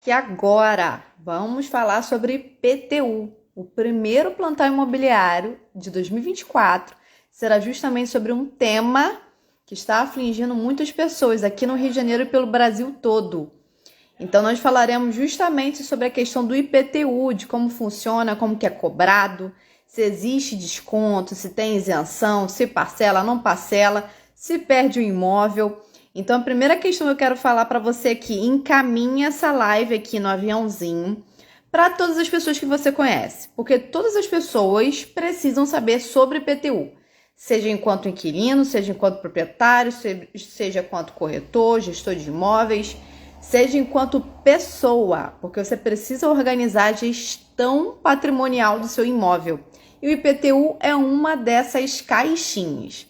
Que agora vamos falar sobre PTU. O primeiro plantão imobiliário de 2024 será justamente sobre um tema que está afligindo muitas pessoas aqui no Rio de Janeiro e pelo Brasil todo. Então nós falaremos justamente sobre a questão do IPTU, de como funciona, como que é cobrado, se existe desconto, se tem isenção, se parcela, não parcela, se perde o imóvel. Então a primeira questão que eu quero falar para você aqui, encaminha essa live aqui no aviãozinho para todas as pessoas que você conhece, porque todas as pessoas precisam saber sobre IPTU, seja enquanto inquilino, seja enquanto proprietário, seja enquanto corretor, gestor de imóveis, seja enquanto pessoa, porque você precisa organizar a gestão patrimonial do seu imóvel. E o IPTU é uma dessas caixinhas.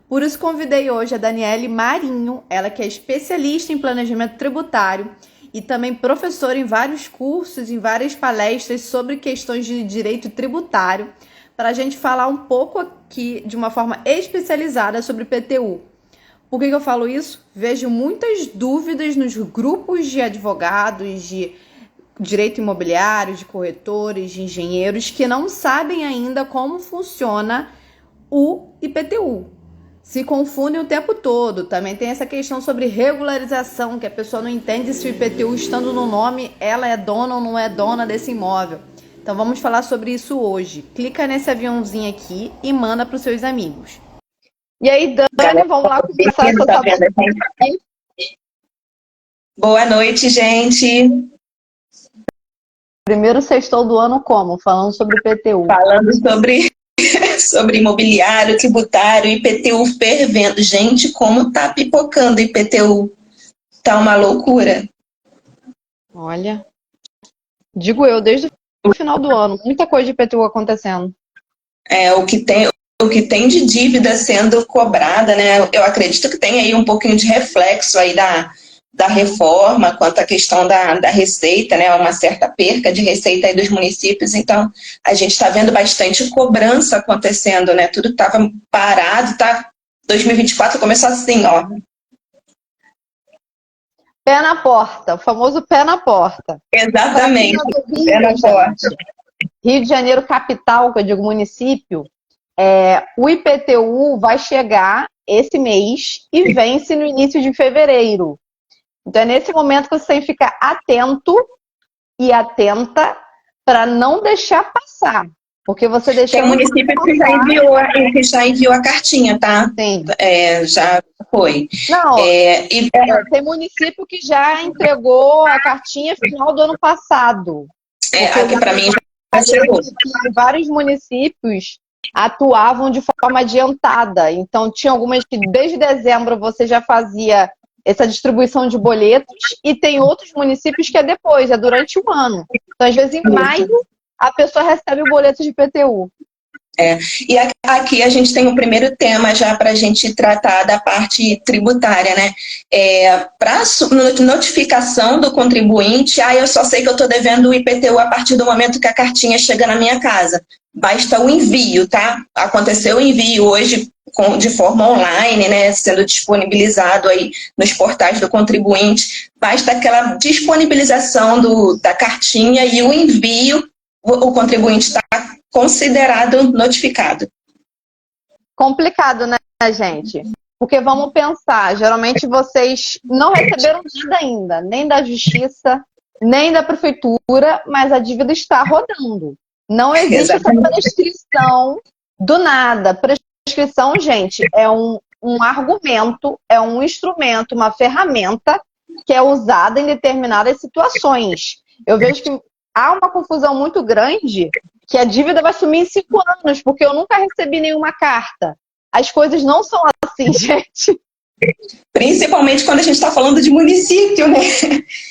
Por isso convidei hoje a Daniele Marinho, ela que é especialista em planejamento tributário e também professora em vários cursos, em várias palestras sobre questões de direito tributário, para a gente falar um pouco aqui de uma forma especializada sobre IPTU. Por que eu falo isso? Vejo muitas dúvidas nos grupos de advogados, de direito imobiliário, de corretores, de engenheiros, que não sabem ainda como funciona o IPTU. Se confundem o tempo todo. Também tem essa questão sobre regularização, que a pessoa não entende se o IPTU estando no nome, ela é dona ou não é dona desse imóvel. Então vamos falar sobre isso hoje. Clica nesse aviãozinho aqui e manda para os seus amigos. E aí, Dani, vamos lá começar essa tua... Boa noite, gente. Primeiro sextou do ano como? Falando sobre IPTU. Falando sobre imobiliário, tributário, IPTU fervendo. Gente, como tá pipocando IPTU. Tá uma loucura. Olha, digo eu, desde o final do ano, muita coisa de IPTU acontecendo. O que tem de dívida sendo cobrada, né? Eu acredito que tem aí um pouquinho de reflexo aí da reforma, quanto à questão da receita, né, uma certa perca de receita aí dos municípios, então a gente está vendo bastante cobrança acontecendo, né, tudo estava parado, 2024 começou assim, ó. Pé na porta, o famoso pé na porta. Exatamente, pé na porta. Rio de Janeiro capital, que eu digo município, o IPTU vai chegar esse mês e vence no início de fevereiro. Então é nesse momento que você tem que ficar atento e atenta para não deixar passar. Porque você deixa. Tem município que já enviou a cartinha, tá? Sim. Já foi. Não, tem município que já entregou a cartinha final do ano passado. Aqui para mim já chegou. Vários municípios atuavam de forma adiantada. Então, tinha algumas que desde dezembro você já fazia essa distribuição de boletos, e tem outros municípios que é depois, é durante o ano. Então, às vezes, em maio, a pessoa recebe o boleto de IPTU. E aqui a gente tem o primeiro tema já para a gente tratar da parte tributária, né? Para notificação do contribuinte, eu só sei que eu estou devendo o IPTU a partir do momento que a cartinha chega na minha casa. Basta o envio, tá? Aconteceu o envio hoje de forma online, né, sendo disponibilizado aí nos portais do contribuinte. Basta aquela disponibilização da cartinha e o envio, o contribuinte está considerado notificado. Complicado, né, gente? Porque vamos pensar, geralmente vocês não receberam nada ainda, nem da justiça, nem da prefeitura, mas a dívida está rodando. Não existe essa prescrição do nada. Prescrição, gente, é um argumento, é um instrumento, uma ferramenta que é usada em determinadas situações. Eu vejo que há uma confusão muito grande que a dívida vai sumir em 5 anos, porque eu nunca recebi nenhuma carta. As coisas não são assim, gente. Principalmente quando a gente está falando de município, né?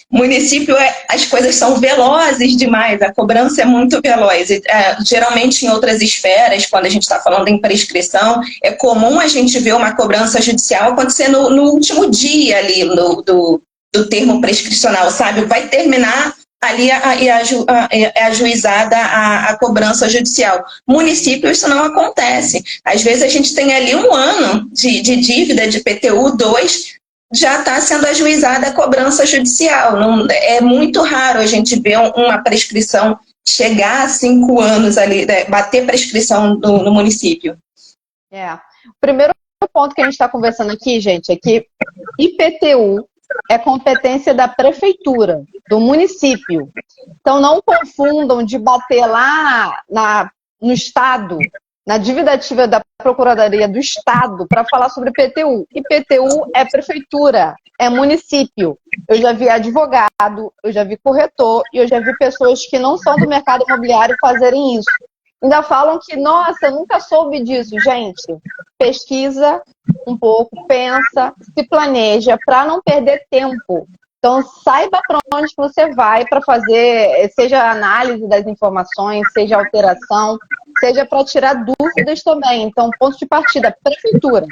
Município, as coisas são velozes demais, a cobrança é muito veloz. Geralmente em outras esferas, quando a gente está falando em prescrição, é comum a gente ver uma cobrança judicial acontecer no último dia ali do termo prescricional, sabe? Vai terminar ali é ajuizada a cobrança judicial. Município, isso não acontece. Às vezes a gente tem ali 1 ano de dívida de IPTU, 2, já está sendo ajuizada a cobrança judicial. Não, é muito raro a gente ver uma prescrição chegar a 5 anos ali, né, bater prescrição no município. O primeiro ponto que a gente está conversando aqui, gente, é que IPTU é competência da prefeitura, do município. Então não confundam de bater lá no Estado, na dívida ativa da Procuradoria do Estado, para falar sobre IPTU. IPTU é prefeitura, é município. Eu já vi advogado, eu já vi corretor e eu já vi pessoas que não são do mercado imobiliário fazerem isso. Ainda falam que, nossa, eu nunca soube disso. Gente, pesquisa um pouco, pensa, se planeja para não perder tempo. Então, saiba para onde você vai para fazer, seja análise das informações, seja alteração, seja para tirar dúvidas também. Então, ponto de partida, prefeitura.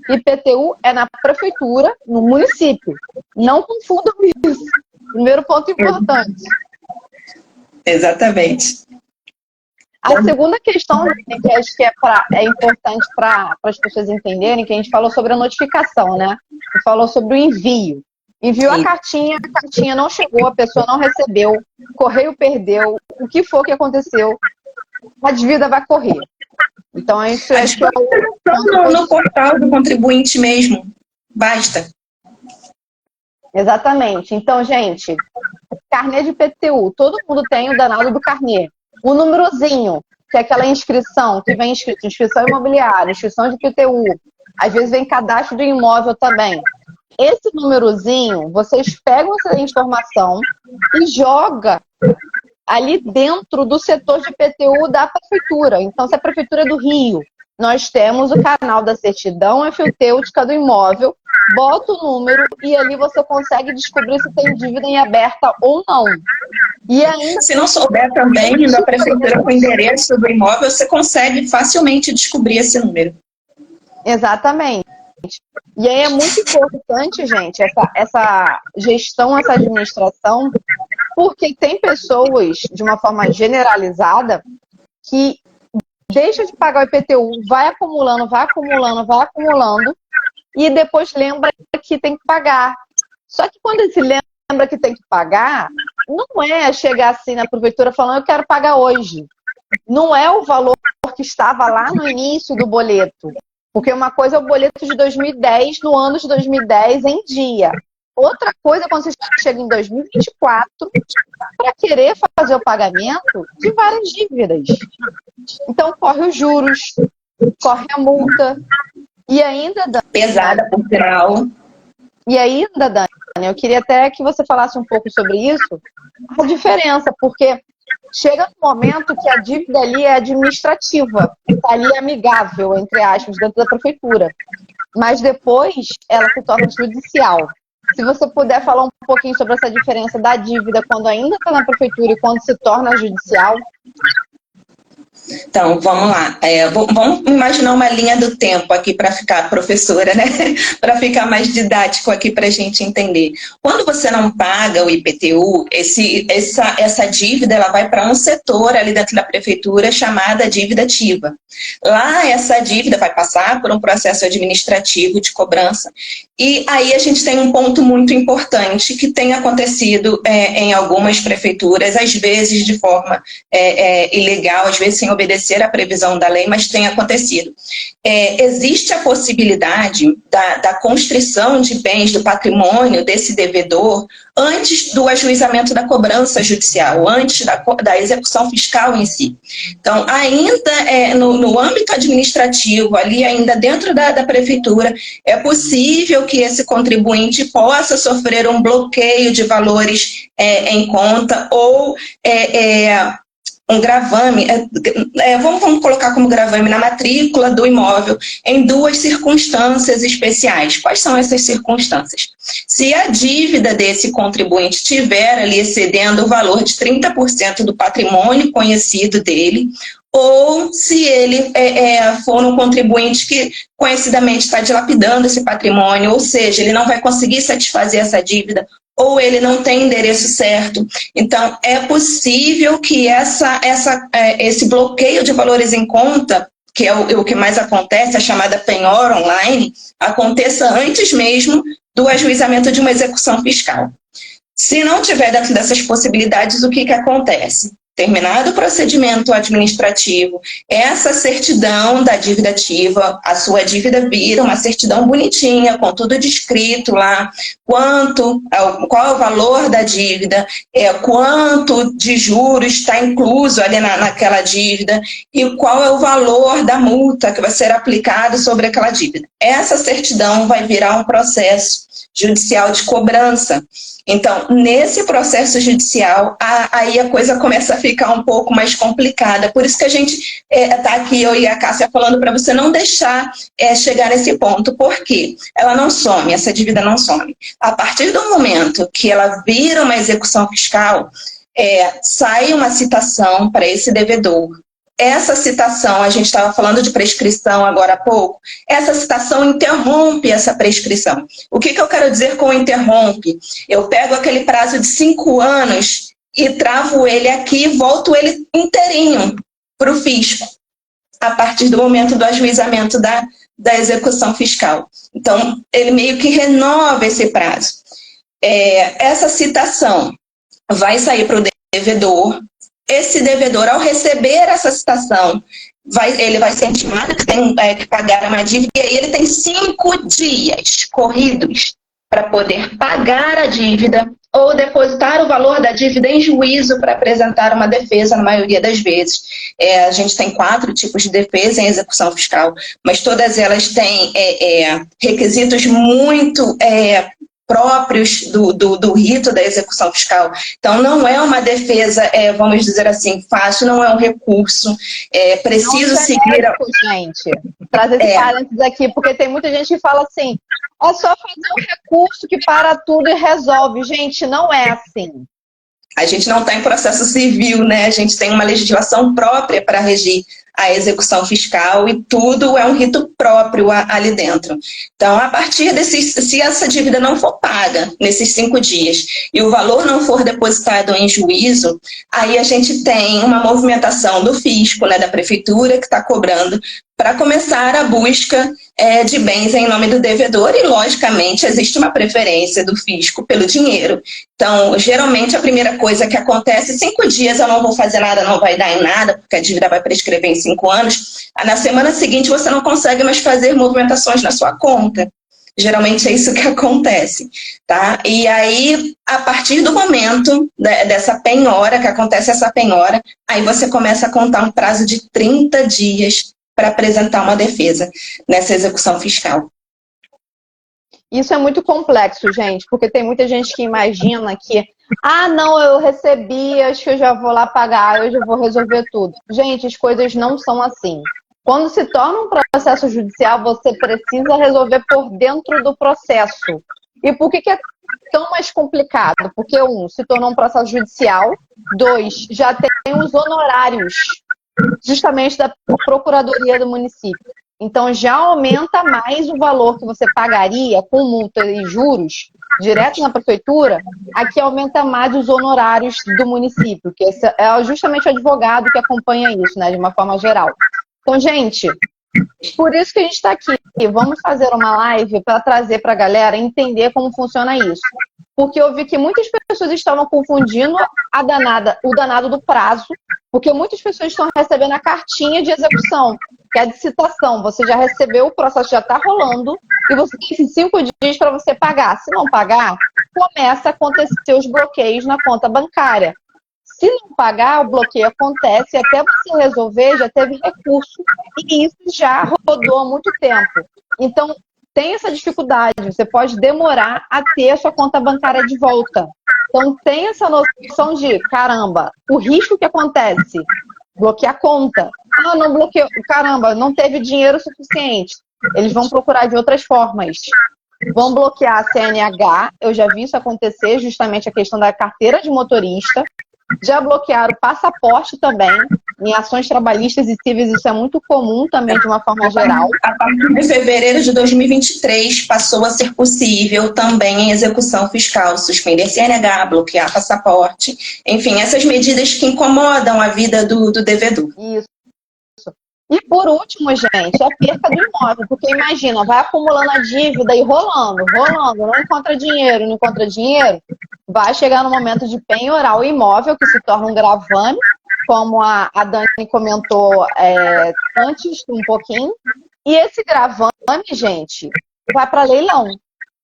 IPTU é na prefeitura, no município. Não confundam isso. Primeiro ponto importante. Exatamente. A segunda questão, que acho que é importante para as pessoas entenderem, que a gente falou sobre a notificação, né? A gente falou sobre o envio. Enviou a cartinha não chegou, a pessoa não recebeu, o correio perdeu, o que for que aconteceu, a dívida vai correr. Então, isso é no portal do contribuinte mesmo, basta. Exatamente. Então, gente, carnê de IPTU, todo mundo tem o danado do carnê. O númerozinho, que é aquela inscrição, que vem escrito inscrição imobiliária, inscrição de IPTU, às vezes vem cadastro do imóvel também. Esse númerozinho, vocês pegam essa informação e jogam ali dentro do setor de IPTU da prefeitura. Então, se a prefeitura é do Rio, nós temos o canal da certidão enfeutêutica do imóvel, bota o número e ali você consegue descobrir se tem dívida em aberta ou não. E ainda, se não souber também, na prefeitura com o endereço do imóvel, você consegue facilmente descobrir esse número. Exatamente. E aí é muito importante, gente, essa gestão, essa administração, porque tem pessoas, de uma forma generalizada, que deixa de pagar o IPTU, vai acumulando, e depois lembra que tem que pagar. Só que quando ele se lembra que tem que pagar, não é chegar assim na prefeitura falando, eu quero pagar hoje. Não é o valor que estava lá no início do boleto. Porque uma coisa é o boleto de 2010, no ano de 2010, em dia. Outra coisa é quando você chega em 2024 para querer fazer o pagamento de várias dívidas. Então, corre os juros, corre a multa. E ainda, Dani... pesada por grau. E ainda, Dani, eu queria até que você falasse um pouco sobre isso, a diferença, porque chega no momento que a dívida ali é administrativa, está ali amigável, entre aspas, dentro da prefeitura. Mas depois ela se torna judicial. Se você puder falar um pouquinho sobre essa diferença da dívida quando ainda está na prefeitura e quando se torna judicial. Então, vamos lá. Vamos imaginar uma linha do tempo aqui para ficar, professora, né? Para ficar mais didático aqui para a gente entender. Quando você não paga o IPTU, essa dívida ela vai para um setor ali dentro da prefeitura chamada dívida ativa. Lá, essa dívida vai passar por um processo administrativo de cobrança. E aí a gente tem um ponto muito importante que tem acontecido em algumas prefeituras, às vezes de forma ilegal, às vezes sem obedecer à previsão da lei, mas tem acontecido. Existe a possibilidade da constrição de bens do patrimônio desse devedor antes do ajuizamento da cobrança judicial, antes da execução fiscal em si. Então, ainda no âmbito administrativo, ali ainda dentro da prefeitura, é possível que esse contribuinte possa sofrer um bloqueio de valores em conta ou um gravame, vamos colocar como gravame na matrícula do imóvel em 2 circunstâncias especiais. Quais são essas circunstâncias? Se a dívida desse contribuinte estiver ali excedendo o valor de 30% do patrimônio conhecido dele, ou se ele for um contribuinte que conhecidamente está dilapidando esse patrimônio, ou seja, ele não vai conseguir satisfazer essa dívida, ou ele não tem endereço certo. Então, é possível que esse bloqueio de valores em conta, que é o que mais acontece, a chamada penhora online, aconteça antes mesmo do ajuizamento de uma execução fiscal. Se não tiver dentro dessas possibilidades, o que acontece? Terminado o procedimento administrativo, essa certidão da dívida ativa, a sua dívida vira uma certidão bonitinha, com tudo descrito lá, qual é o valor da dívida, quanto de juros está incluso ali naquela dívida e qual é o valor da multa que vai ser aplicado sobre aquela dívida. Essa certidão vai virar um processo judicial de cobrança. Então, nesse processo judicial, aí a coisa começa a ficar um pouco mais complicada. Por isso que a gente está aqui, eu e a Cássia, falando para você não deixar chegar nesse ponto. Por quê? Ela não some, essa dívida não some. A partir do momento que ela vira uma execução fiscal, sai uma citação para esse devedor. Essa citação, a gente estava falando de prescrição agora há pouco, essa citação interrompe essa prescrição. O que eu quero dizer com interrompe? Eu pego aquele prazo de 5 anos e travo ele aqui e volto ele inteirinho para o fisco, a partir do momento do ajuizamento da execução fiscal. Então, ele meio que renova esse prazo. Essa citação vai sair para o devedor. Esse devedor, ao receber essa citação, ele vai ser intimado que tem que pagar uma dívida, e aí ele tem 5 dias corridos para poder pagar a dívida ou depositar o valor da dívida em juízo para apresentar uma defesa, na maioria das vezes. A gente tem 4 tipos de defesa em execução fiscal, mas todas elas têm requisitos muito próprios do rito da execução fiscal. Então, não é uma defesa, vamos dizer assim, fácil, não é um recurso, preciso não seguir... Gente, trazer esse parênteses aqui, porque tem muita gente que fala assim, é só fazer um recurso que para tudo e resolve. Gente, não é assim. A gente não está em processo civil, né? A gente tem uma legislação própria para regir a execução fiscal e tudo é um rito próprio ali dentro. Então, a partir se essa dívida não for paga nesses 5 dias e o valor não for depositado em juízo, aí a gente tem uma movimentação do fisco, né, da prefeitura que está cobrando, para começar a busca de bens em nome do devedor e, logicamente, existe uma preferência do fisco pelo dinheiro. Então, geralmente, a primeira coisa que acontece, 5 dias eu não vou fazer nada, não vai dar em nada, porque a dívida vai prescrever em 5 anos. Na semana seguinte, você não consegue mais fazer movimentações na sua conta. Geralmente é isso que acontece, tá? E aí, a partir do momento dessa penhora, que acontece essa penhora, aí você começa a contar um prazo de 30 dias para apresentar uma defesa nessa execução fiscal. Isso é muito complexo, gente, porque tem muita gente que imagina que não, eu recebi, acho que eu já vou lá pagar, eu já vou resolver tudo. Gente, as coisas não são assim. Quando se torna um processo judicial, você precisa resolver por dentro do processo. E por que é tão mais complicado? Porque, 1, se tornou um processo judicial, 2, já tem os honorários justamente da Procuradoria do município. Então, já aumenta mais o valor que você pagaria com multa e juros direto na prefeitura, aqui aumenta mais os honorários do município, que esse é justamente o advogado que acompanha isso, né, de uma forma geral. Então, gente, por isso que a gente está aqui. Vamos fazer uma live para trazer para a galera entender como funciona isso. Porque eu vi que muitas pessoas estavam confundindo o danado do prazo, porque muitas pessoas estão recebendo a cartinha de execução, que é de citação. Você já recebeu, o processo já está rolando, e você tem 5 dias para você pagar. Se não pagar, começa a acontecer os bloqueios na conta bancária. Se não pagar, o bloqueio acontece, e até você resolver, já teve recurso, e isso já rodou há muito tempo. Então, tem essa dificuldade, você pode demorar a ter a sua conta bancária de volta. Então, tem essa noção de, caramba, o risco que acontece, bloquear a conta. Não bloqueou, caramba, não teve dinheiro suficiente. Eles vão procurar de outras formas. Vão bloquear a CNH, eu já vi isso acontecer, justamente a questão da carteira de motorista. Já bloquearam o passaporte também, em ações trabalhistas e civis, isso é muito comum também, de uma forma geral. A partir de fevereiro de 2023, passou a ser possível também em execução fiscal, suspender CNH, bloquear passaporte, enfim, essas medidas que incomodam a vida do devedor. Isso. E por último, gente, a perca do imóvel, porque imagina, vai acumulando a dívida e rolando, não encontra dinheiro, vai chegar no momento de penhorar o imóvel, que se torna um gravame, como a Dani comentou antes, um pouquinho, e esse gravame, gente, vai para leilão.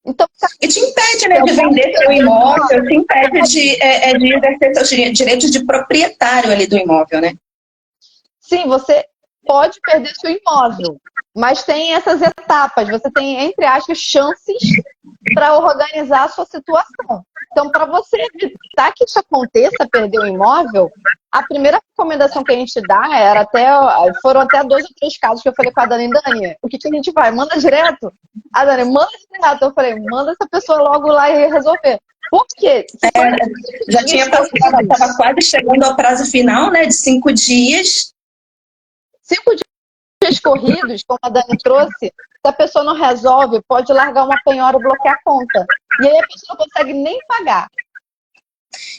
Então, e te impede, né, de vender seu imóvel, te impede de exercer seus direitos de proprietário ali do imóvel, né? Sim, você pode perder seu imóvel, mas tem essas etapas, você tem, entre aspas, chances para organizar a sua situação. Então, para você evitar que isso aconteça, perder o imóvel, a primeira recomendação que a gente dá foram até 2 ou 3 casos que eu falei com a Dani, o que a gente faz? Manda direto? A Dani, manda direto. Eu falei, manda essa pessoa logo lá e resolver. Por quê? Já tinha passado, estava quase chegando ao prazo final, né, de 5 dias. 5 dias corridos, como a Dani trouxe, se a pessoa não resolve, pode largar uma penhora e bloquear a conta. E aí a pessoa não consegue nem pagar.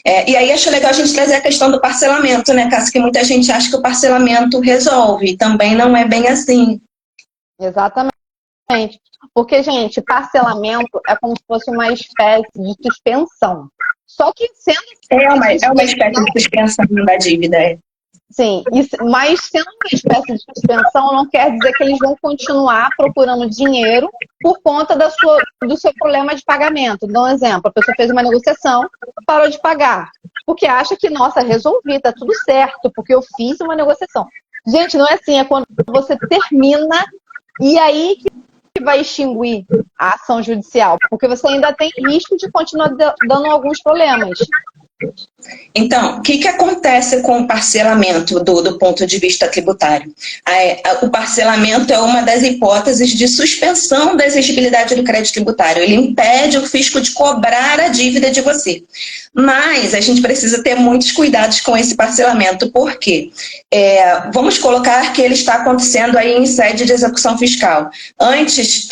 E aí acho legal a gente trazer a questão do parcelamento, né, Cássia? Que muita gente acha que o parcelamento resolve. Também não é bem assim. Exatamente. Porque, gente, parcelamento é como se fosse uma espécie de suspensão. Só que sendo... É uma espécie de suspensão da dívida, Sim, mas sendo uma espécie de suspensão não quer dizer que eles vão continuar procurando dinheiro por conta do seu problema de pagamento. Dá um exemplo, a pessoa fez uma negociação, parou de pagar, porque acha que, nossa, resolvi, tá tudo certo, porque eu fiz uma negociação. Gente, não é assim, é quando você termina e aí que vai extinguir a ação judicial, porque você ainda tem risco de continuar dando alguns problemas. Então, o que acontece com o parcelamento do ponto de vista tributário? O parcelamento é uma das hipóteses de suspensão da exigibilidade do crédito tributário. Ele impede o fisco de cobrar a dívida de você. Mas a gente precisa ter muitos cuidados com esse parcelamento. Por quê? Vamos colocar que ele está acontecendo aí em sede de execução fiscal. Antes,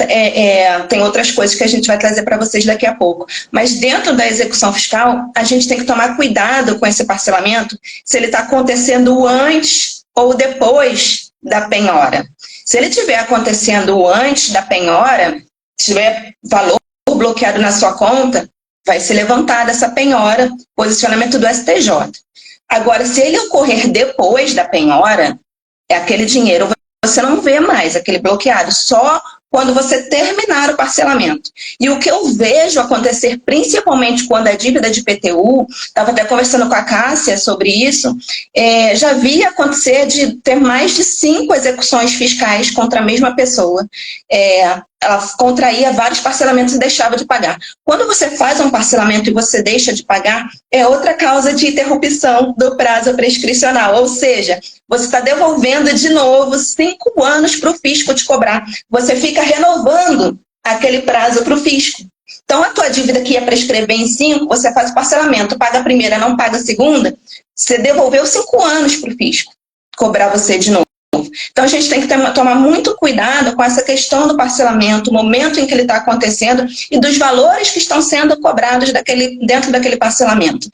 tem outras coisas que a gente vai trazer para vocês daqui a pouco. Mas dentro da execução fiscal, a gente tem que tomar cuidado com esse parcelamento, se ele está acontecendo antes ou depois da penhora. Se ele estiver acontecendo antes da penhora, tiver valor bloqueado na sua conta, vai ser levantada essa penhora, posicionamento do STJ. Agora, se ele ocorrer depois da penhora, aquele dinheiro você não vê mais, aquele bloqueado, só quando você terminar o parcelamento. E o que eu vejo acontecer, principalmente quando é dívida de IPTU, estava até conversando com a Cássia sobre isso, já vi acontecer de ter mais de 5 execuções fiscais contra a mesma pessoa. Ela contraía vários parcelamentos e deixava de pagar. Quando você faz um parcelamento e você deixa de pagar, é outra causa de interrupção do prazo prescricional, ou seja, você está devolvendo de novo 5 anos para o fisco te cobrar. Você fica renovando aquele prazo para o fisco. Então, a tua dívida que ia prescrever em 5, você faz o parcelamento, paga a primeira, não paga a segunda, você devolveu 5 anos para o fisco cobrar você de novo. Então, a gente tem que tomar muito cuidado com essa questão do parcelamento, o momento em que ele está acontecendo e dos valores que estão sendo cobrados dentro daquele parcelamento.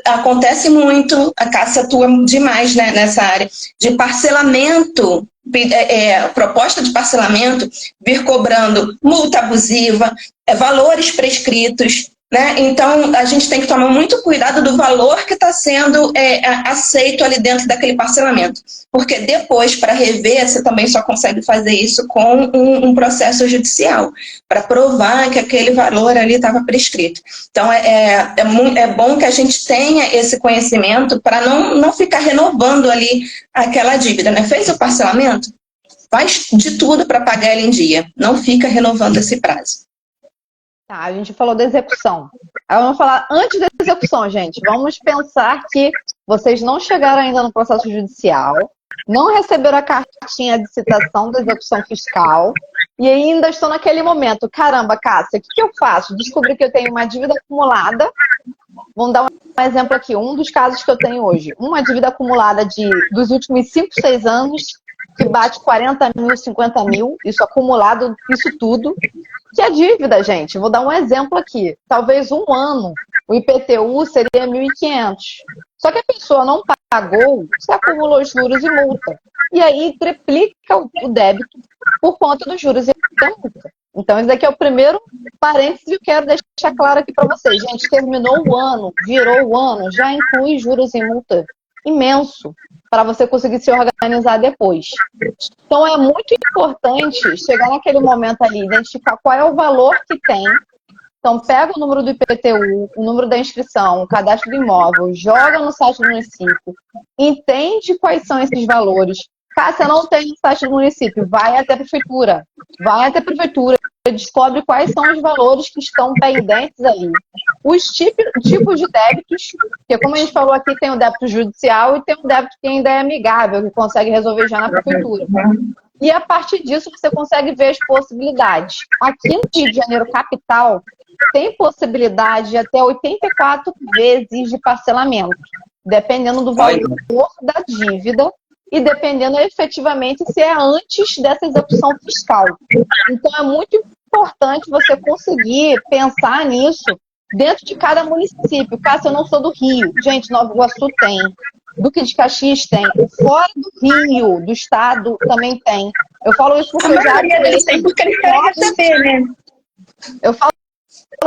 Acontece muito, a Cássia atua demais, né, nessa área, de parcelamento, proposta de parcelamento, vir cobrando multa abusiva, valores prescritos, né? Então, a gente tem que tomar muito cuidado do valor que está sendo aceito ali dentro daquele parcelamento. Porque depois, para rever, você também só consegue fazer isso com um processo judicial, para provar que aquele valor ali estava prescrito. Então, é bom que a gente tenha esse conhecimento para não ficar renovando ali aquela dívida, né? Fez o parcelamento? Faz de tudo para pagar ele em dia. Não fica renovando esse prazo. Tá, a gente falou da execução. Aí vamos falar antes da execução, gente. Vamos pensar que vocês não chegaram ainda no processo judicial, não receberam a cartinha de citação da execução fiscal e ainda estão naquele momento. Caramba, Cássia, o que eu faço? Descobri que eu tenho uma dívida acumulada. Vamos dar um exemplo aqui. Um dos casos que eu tenho hoje. Uma dívida acumulada dos últimos 5, 6 anos, que bate 40 mil, 50 mil, isso acumulado, isso tudo. Que a dívida, gente, vou dar um exemplo aqui. Talvez um ano, o IPTU seria 1.500. Só que a pessoa não pagou, você acumulou juros e multa. E aí triplica o débito por conta dos juros e da multa. Então, esse daqui é o primeiro parênteses que eu quero deixar claro aqui para vocês. Gente, terminou o ano, virou o ano, já inclui juros e multa imenso para você conseguir se organizar depois. Então, é muito importante chegar naquele momento ali, identificar qual é o valor que tem. Então, pega o número do IPTU, o número da inscrição, o cadastro do imóvel, joga no site do município, entende quais são esses valores. Cássia, não tem no site do município, vai até a prefeitura. Vai até a prefeitura, descobre quais são os valores que estão pendentes ali. Os tipos de débitos, porque como a gente falou aqui, tem o débito judicial e tem o débito que ainda é amigável, que consegue resolver já na prefeitura. E a partir disso você consegue ver as possibilidades. Aqui no Rio de Janeiro, capital, tem possibilidade de até 84 vezes de parcelamento, dependendo do valor da dívida e dependendo efetivamente se é antes dessa execução fiscal. Então é muito importante você conseguir pensar nisso dentro de cada município. Caso eu não sou do Rio, gente, Nova Iguaçu tem, Duque de Caxias tem, fora do Rio, do estado, também tem. Eu falo isso porque eu já atuei. Eu falo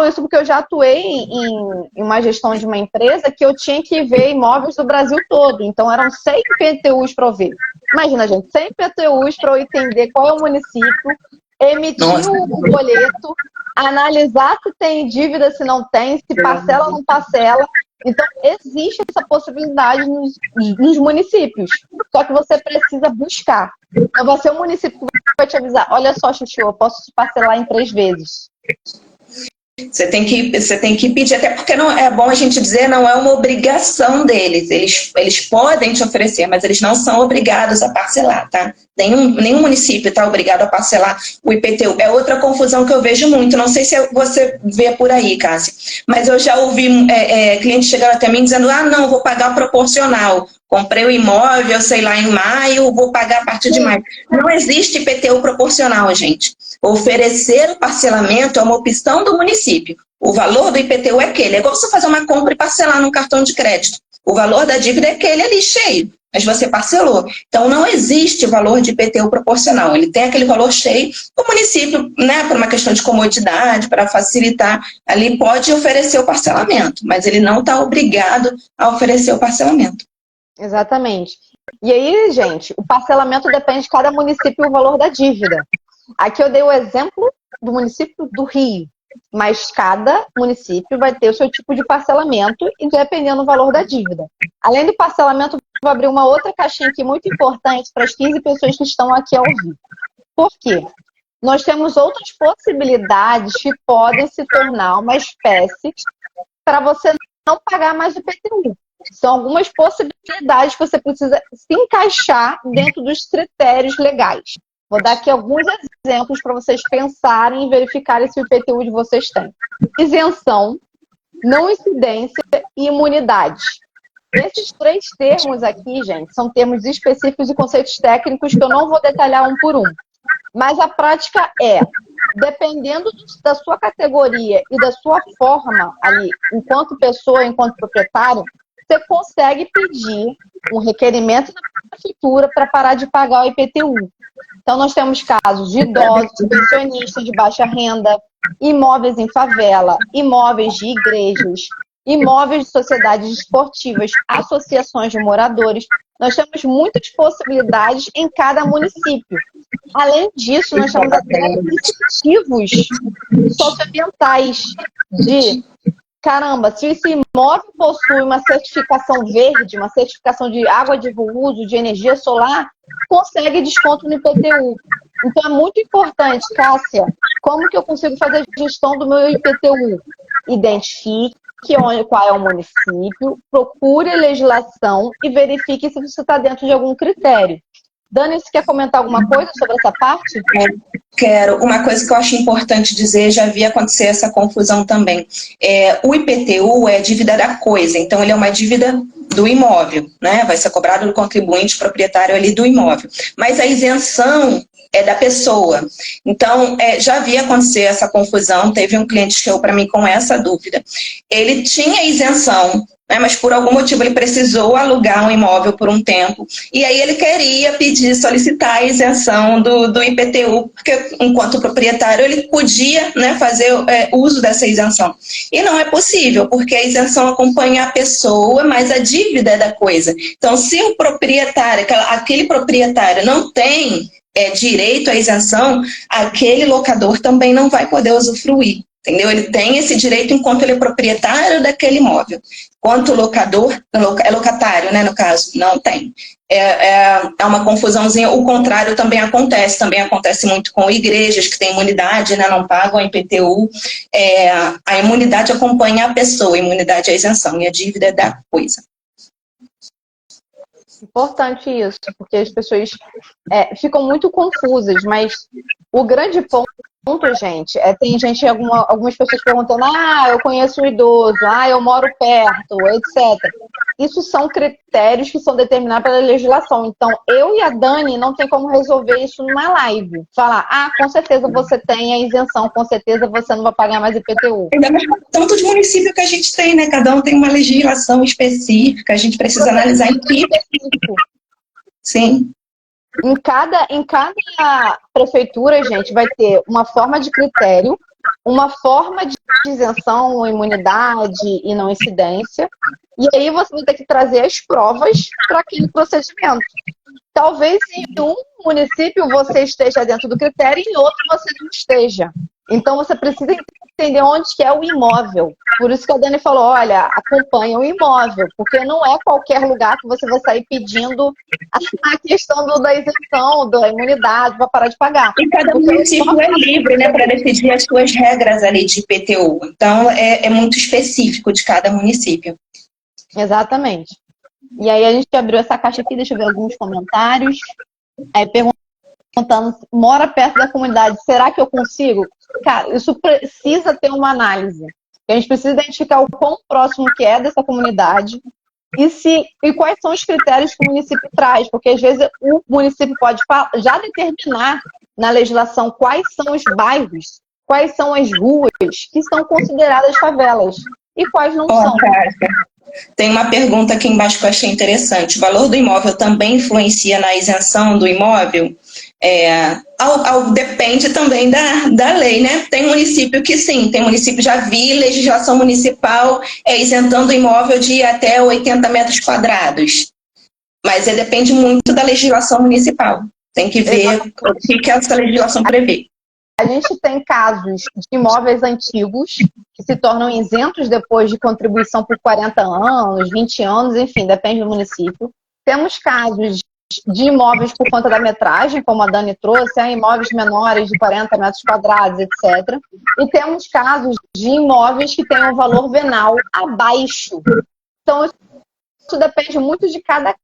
isso porque eu já atuei em uma gestão de uma empresa que eu tinha que ver imóveis do Brasil todo. Então, eram 100 PTUs para eu ver. Imagina, gente, 100 PTUs para eu entender qual é o município, emitir o boleto, analisar se tem dívida, se não tem, se parcela ou não parcela. Então, existe essa possibilidade nos municípios. Só que você precisa buscar. Então, vai ser o município que vai te avisar. Olha só, Chuchu, eu posso te parcelar em 3 vezes. Você tem que pedir, até porque não é bom a gente dizer, não é uma obrigação deles. Eles podem te oferecer, mas eles não são obrigados a parcelar, tá? Nenhum município está obrigado a parcelar o IPTU. É outra confusão que eu vejo muito. Não sei se você vê por aí, Cássia, mas eu já ouvi clientes chegando até mim dizendo, não, vou pagar proporcional. Comprei o imóvel, sei lá, em maio, vou pagar a partir de maio. Não existe IPTU proporcional, gente. Oferecer o parcelamento é uma opção do município. O valor do IPTU é aquele. É igual você fazer uma compra e parcelar num cartão de crédito. O valor da dívida é aquele ali, cheio. Mas você parcelou. Então, não existe valor de IPTU proporcional. Ele tem aquele valor cheio. O município, né, por uma questão de comodidade, para facilitar, ali pode oferecer o parcelamento. Mas ele não está obrigado a oferecer o parcelamento. Exatamente. E aí, gente, o parcelamento depende de cada município e o valor da dívida. Aqui eu dei o exemplo do município do Rio, mas cada município vai ter o seu tipo de parcelamento e dependendo do valor da dívida. Além do parcelamento, eu vou abrir uma outra caixinha aqui muito importante para as 15 pessoas que estão aqui ao vivo. Por quê? Nós temos outras possibilidades que podem se tornar uma espécie para você não pagar mais o IPTU. São algumas possibilidades que você precisa se encaixar dentro dos critérios legais. Vou dar aqui alguns exemplos para vocês pensarem e verificarem se o IPTU de vocês tem. Isenção, não incidência e imunidade. Esses 3 termos aqui, gente, são termos específicos e conceitos técnicos que eu não vou detalhar um por um. Mas a prática é, dependendo da sua categoria e da sua forma ali, enquanto pessoa, enquanto proprietário, você consegue pedir um requerimento na prefeitura para parar de pagar o IPTU. Então, nós temos casos de idosos, pensionistas de baixa renda, imóveis em favela, imóveis de igrejas, imóveis de sociedades esportivas, associações de moradores. Nós temos muitas possibilidades em cada município. Além disso, nós temos até incentivos socioambientais de... Caramba, se esse imóvel possui uma certificação verde, uma certificação de água de uso, de energia solar, consegue desconto no IPTU. Então é muito importante, Cássia, como que eu consigo fazer a gestão do meu IPTU? Identifique qual é o município, procure a legislação e verifique se você está dentro de algum critério. Dani, você quer comentar alguma coisa sobre essa parte? Quero. Uma coisa que eu acho importante dizer, já vi acontecer essa confusão também. O IPTU é dívida da coisa, então ele é uma dívida do imóvel, né? Vai ser cobrado do contribuinte proprietário ali do imóvel. Mas a isenção é da pessoa. Então, já vi acontecer essa confusão, teve um cliente que chegou para mim com essa dúvida. Ele tinha isenção né? Mas por algum motivo ele precisou alugar um imóvel por um tempo. E aí ele queria solicitar a isenção do IPTU, porque enquanto proprietário ele podia, né, fazer uso dessa isenção. E não é possível, porque a isenção acompanha a pessoa, mas a dívida é da coisa. Então, se o proprietário, aquele proprietário não tem direito à isenção, aquele locador também não vai poder usufruir. Entendeu? Ele tem esse direito enquanto ele é proprietário daquele imóvel. Enquanto locador, é locatário, né, no caso, não tem. É uma confusãozinha. O contrário também acontece muito com igrejas que têm imunidade, né, não pagam a IPTU. A imunidade acompanha a pessoa, a imunidade é a isenção, e a dívida é da coisa. Importante isso, porque as pessoas ficam muito confusas, mas o grande ponto, gente, tem gente, algumas pessoas perguntando, eu conheço um idoso, eu moro perto, etc. Isso são critérios que são determinados pela legislação. Então, eu e a Dani não tem como resolver isso numa live. Falar, com certeza você tem a isenção, com certeza você não vai pagar mais IPTU. Ainda mais tanto de município que a gente tem, né? Cada um tem uma legislação específica, a gente precisa analisar em que. Sim. Em cada prefeitura, gente, vai ter uma forma de critério, uma forma de isenção, imunidade e não incidência, e aí você vai ter que trazer as provas para aquele procedimento. Talvez em um município você esteja dentro do critério e em outro você não esteja. Então você precisa entender onde que é o imóvel. Por isso que a Dani falou, olha, acompanha o imóvel, porque não é qualquer lugar que você vai sair pedindo a questão da isenção, da imunidade, para parar de pagar. E cada município é livre, né, para decidir as suas regras ali de IPTU. Então, é muito específico de cada município. Exatamente. E aí a gente abriu essa caixa aqui, deixa eu ver alguns comentários. Perguntando, mora perto da comunidade, será que eu consigo? Cara, isso precisa ter uma análise. A gente precisa identificar o quão próximo que é dessa comunidade e quais são os critérios que o município traz, porque às vezes o município pode já determinar na legislação quais são os bairros, quais são as ruas que são consideradas favelas e quais não são. Tem uma pergunta aqui embaixo que eu achei interessante. O valor do imóvel também influencia na isenção do imóvel? Depende também da lei, né? Tem município que sim, tem município, já vi legislação municipal isentando o imóvel de até 80 metros quadrados. Mas depende muito da legislação municipal. Tem que ver o que essa legislação prevê. A gente tem casos de imóveis antigos que se tornam isentos depois de contribuição por 40 anos, 20 anos, enfim, depende do município. Temos casos de imóveis por conta da metragem, como a Dani trouxe, imóveis menores de 40 metros quadrados, etc. E temos casos de imóveis que têm um valor venal abaixo. Então, isso depende muito de cada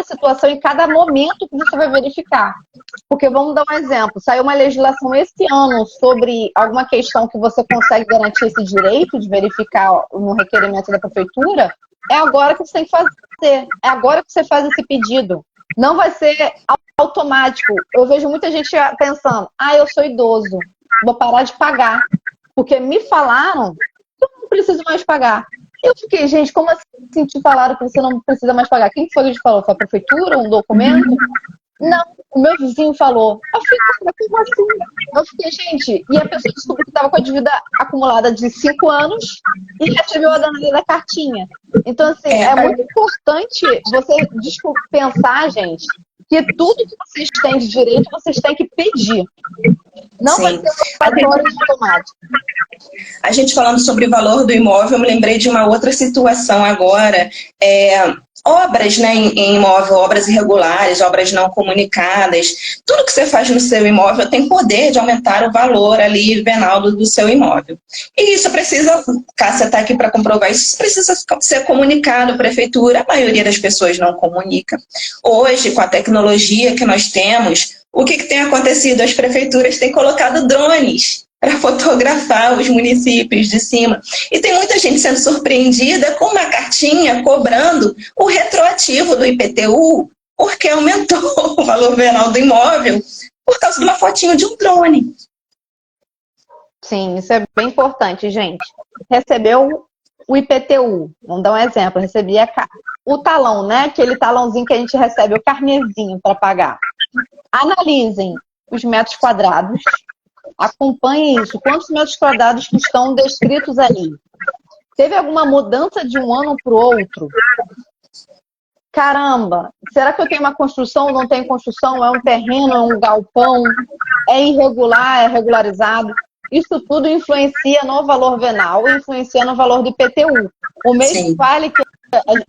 situação e cada momento que você vai verificar. Porque, vamos dar um exemplo, saiu uma legislação esse ano sobre alguma questão que você consegue garantir esse direito de verificar no requerimento da prefeitura, é agora que você tem que fazer, é agora que você faz esse pedido. Não vai ser automático. Eu vejo muita gente pensando, eu sou idoso, vou parar de pagar, porque me falaram que eu não preciso mais pagar. Eu fiquei, gente, como assim te falaram que você não precisa mais pagar? Quem foi que te falou? Foi a prefeitura? Um documento? Não, o meu vizinho falou. Eu fiquei, como assim? Eu fiquei, gente, e a pessoa descobriu que estava com a dívida acumulada de 5 anos e recebeu a danada da cartinha. Então, assim, é muito importante você pensar, gente, que tudo que vocês têm de direito, vocês têm que pedir. Não vai ser obrigatório automático. A gente falando sobre o valor do imóvel, eu me lembrei de uma outra situação agora. Obras, né, em imóvel, obras irregulares, obras não comunicadas, tudo que você faz no seu imóvel tem poder de aumentar o valor ali venal do seu imóvel. E isso precisa, Cássia está aqui para comprovar, isso precisa ser comunicado à prefeitura, a maioria das pessoas não comunica. Hoje, com a tecnologia que nós temos, o que tem acontecido? As prefeituras têm colocado drones para fotografar os municípios de cima. E tem muita gente sendo surpreendida com uma cartinha cobrando o retroativo do IPTU, porque aumentou o valor venal do imóvel por causa de uma fotinho de um drone. Sim, isso é bem importante, gente. Recebeu o IPTU. Vamos dar um exemplo. Eu recebi o talão, né? Aquele talãozinho que a gente recebe, o carnezinho para pagar. Analisem os metros quadrados. Acompanhem isso. Quantos metros quadrados que estão descritos aí? Teve alguma mudança de um ano para o outro? Caramba, será que eu tenho uma construção ou não tenho construção? É um terreno, é um galpão? É irregular, é regularizado? Isso tudo influencia no valor venal e influencia no valor do IPTU. O mesmo Sim. vale que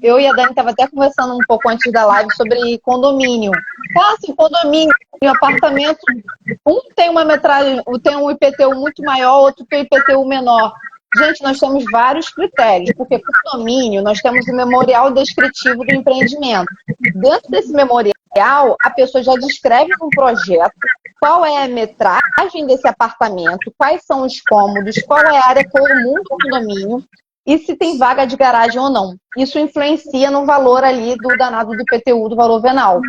eu e a Dani estava até conversando um pouco antes da live sobre condomínio. Então, assim, condomínio, apartamento, um tem uma metragem, tem um IPTU muito maior, outro tem um IPTU menor. Gente, nós temos vários critérios, porque condomínio, nós temos o memorial descritivo do empreendimento. Dentro desse memorial, a pessoa já descreve um projeto, qual é a metragem desse apartamento, quais são os cômodos, qual é a área comum do condomínio e se tem vaga de garagem ou não. Isso influencia no valor ali do danado do IPTU, do valor venal.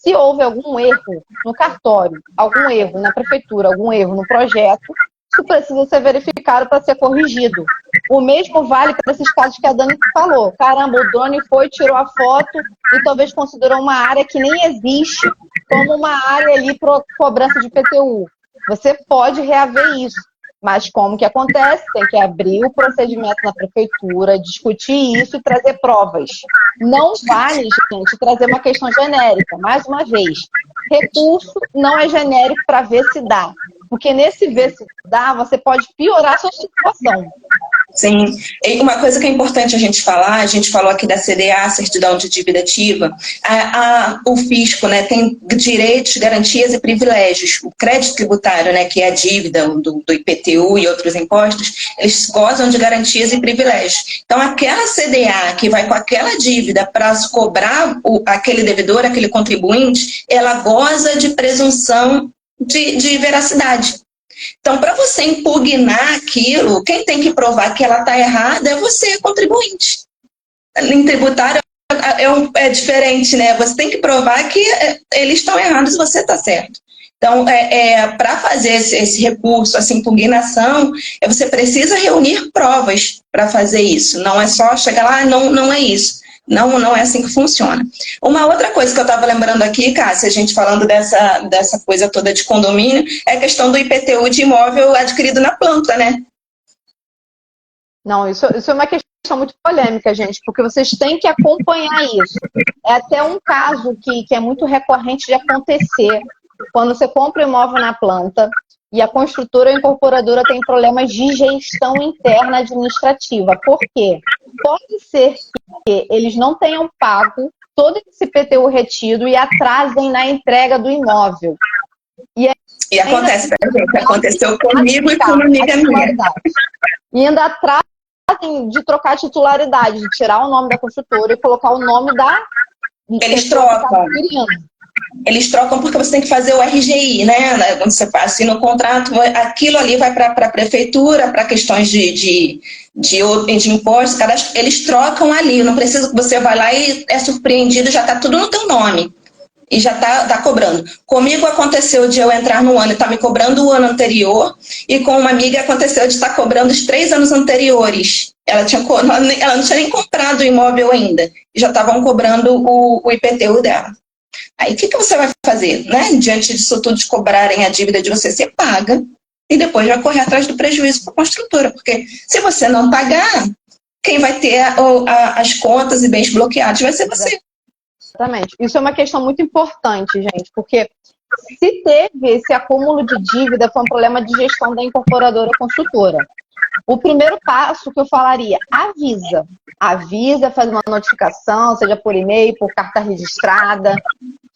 Se houve algum erro no cartório, algum erro na prefeitura, algum erro no projeto, isso precisa ser verificado para ser corrigido. O mesmo vale para esses casos que a Dani falou. Caramba, o drone foi, tirou a foto e talvez considerou uma área que nem existe como uma área ali para cobrança de IPTU. Você pode reaver isso. Mas como que acontece? Tem que abrir o procedimento na prefeitura, discutir isso e trazer provas. Não vale, gente, trazer uma questão genérica. Mais uma vez, recurso não é genérico para ver se dá. Porque nesse ver se dá, você pode piorar a sua situação. Sim. E uma coisa que é importante a gente falar, a gente falou aqui da CDA, Certidão de Dívida Ativa, o fisco, né, tem direitos, garantias e privilégios. O crédito tributário, né, que é a dívida do IPTU e outros impostos, eles gozam de garantias e privilégios. Então, aquela CDA que vai com aquela dívida para cobrar aquele devedor, aquele contribuinte, ela goza de presunção de veracidade. Então, para você impugnar aquilo, quem tem que provar que ela está errada é você, contribuinte. Em tributário é diferente, né? Você tem que provar que eles estão errados e você está certo. Então, para fazer esse recurso, essa impugnação, você precisa reunir provas para fazer isso. Não é só chegar lá, não é isso. Não é assim que funciona. Uma outra coisa que eu estava lembrando aqui, Cássia, a gente falando dessa coisa toda de condomínio, é a questão do IPTU de imóvel adquirido na planta, né? Não, isso é uma questão muito polêmica, gente, porque vocês têm que acompanhar isso. É até um caso que é muito recorrente de acontecer quando você compra um imóvel na planta e a construtora ou incorporadora tem problemas de gestão interna administrativa. Por quê? Pode ser que eles não tenham pago todo esse IPTU retido e atrasem na entrega do imóvel. E acontece pra gente, aconteceu comigo e com uma amiga minha. E ainda atrasem de trocar a titularidade, de tirar o nome da construtora e colocar o nome da... Eles trocam. Eles trocam porque você tem que fazer o RGI, né? Quando você assina o contrato, aquilo ali vai para a prefeitura, para questões de impostos, eles trocam ali. Não precisa que você vá lá e é surpreendido, já está tudo no teu nome. E já tá cobrando. Comigo aconteceu de eu entrar no ano e estar me cobrando o ano anterior, e com uma amiga aconteceu de estar cobrando os 3 anos anteriores. Ela não tinha nem comprado o imóvel ainda, e já estavam cobrando o IPTU dela. Aí o que você vai fazer, né? Diante disso tudo, de cobrarem a dívida de você paga, e depois vai correr atrás do prejuízo para a construtora, porque se você não pagar, quem vai ter as contas e bens bloqueados vai ser você. Exatamente. Isso é uma questão muito importante, gente, porque se teve esse acúmulo de dívida, foi um problema de gestão da incorporadora construtora. O primeiro passo que eu falaria, avisa, faz uma notificação, seja por e-mail, por carta registrada,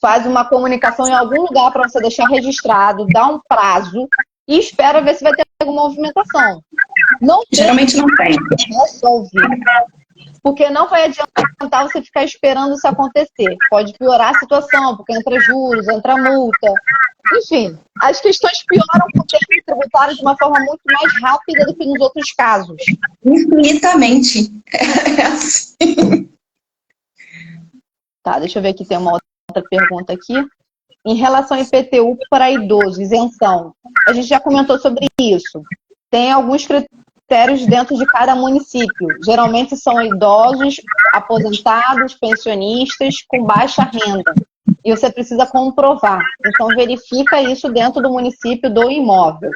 faz uma comunicação em algum lugar para você deixar registrado, dá um prazo e espera ver se vai ter alguma movimentação. Geralmente não tem. Resolve. Porque não vai adiantar você ficar esperando isso acontecer. Pode piorar a situação, porque entra juros, entra multa. Enfim, as questões pioram com o termo tributário de uma forma muito mais rápida do que nos outros casos. Infinitamente. É assim. Tá, deixa eu ver aqui, tem uma outra pergunta aqui. Em relação ao IPTU para idoso, isenção, a gente já comentou sobre isso. Tem alguns critérios critérios dentro de cada município. Geralmente são idosos, aposentados, pensionistas com baixa renda. E você precisa comprovar. Então, verifica isso dentro do município do imóvel.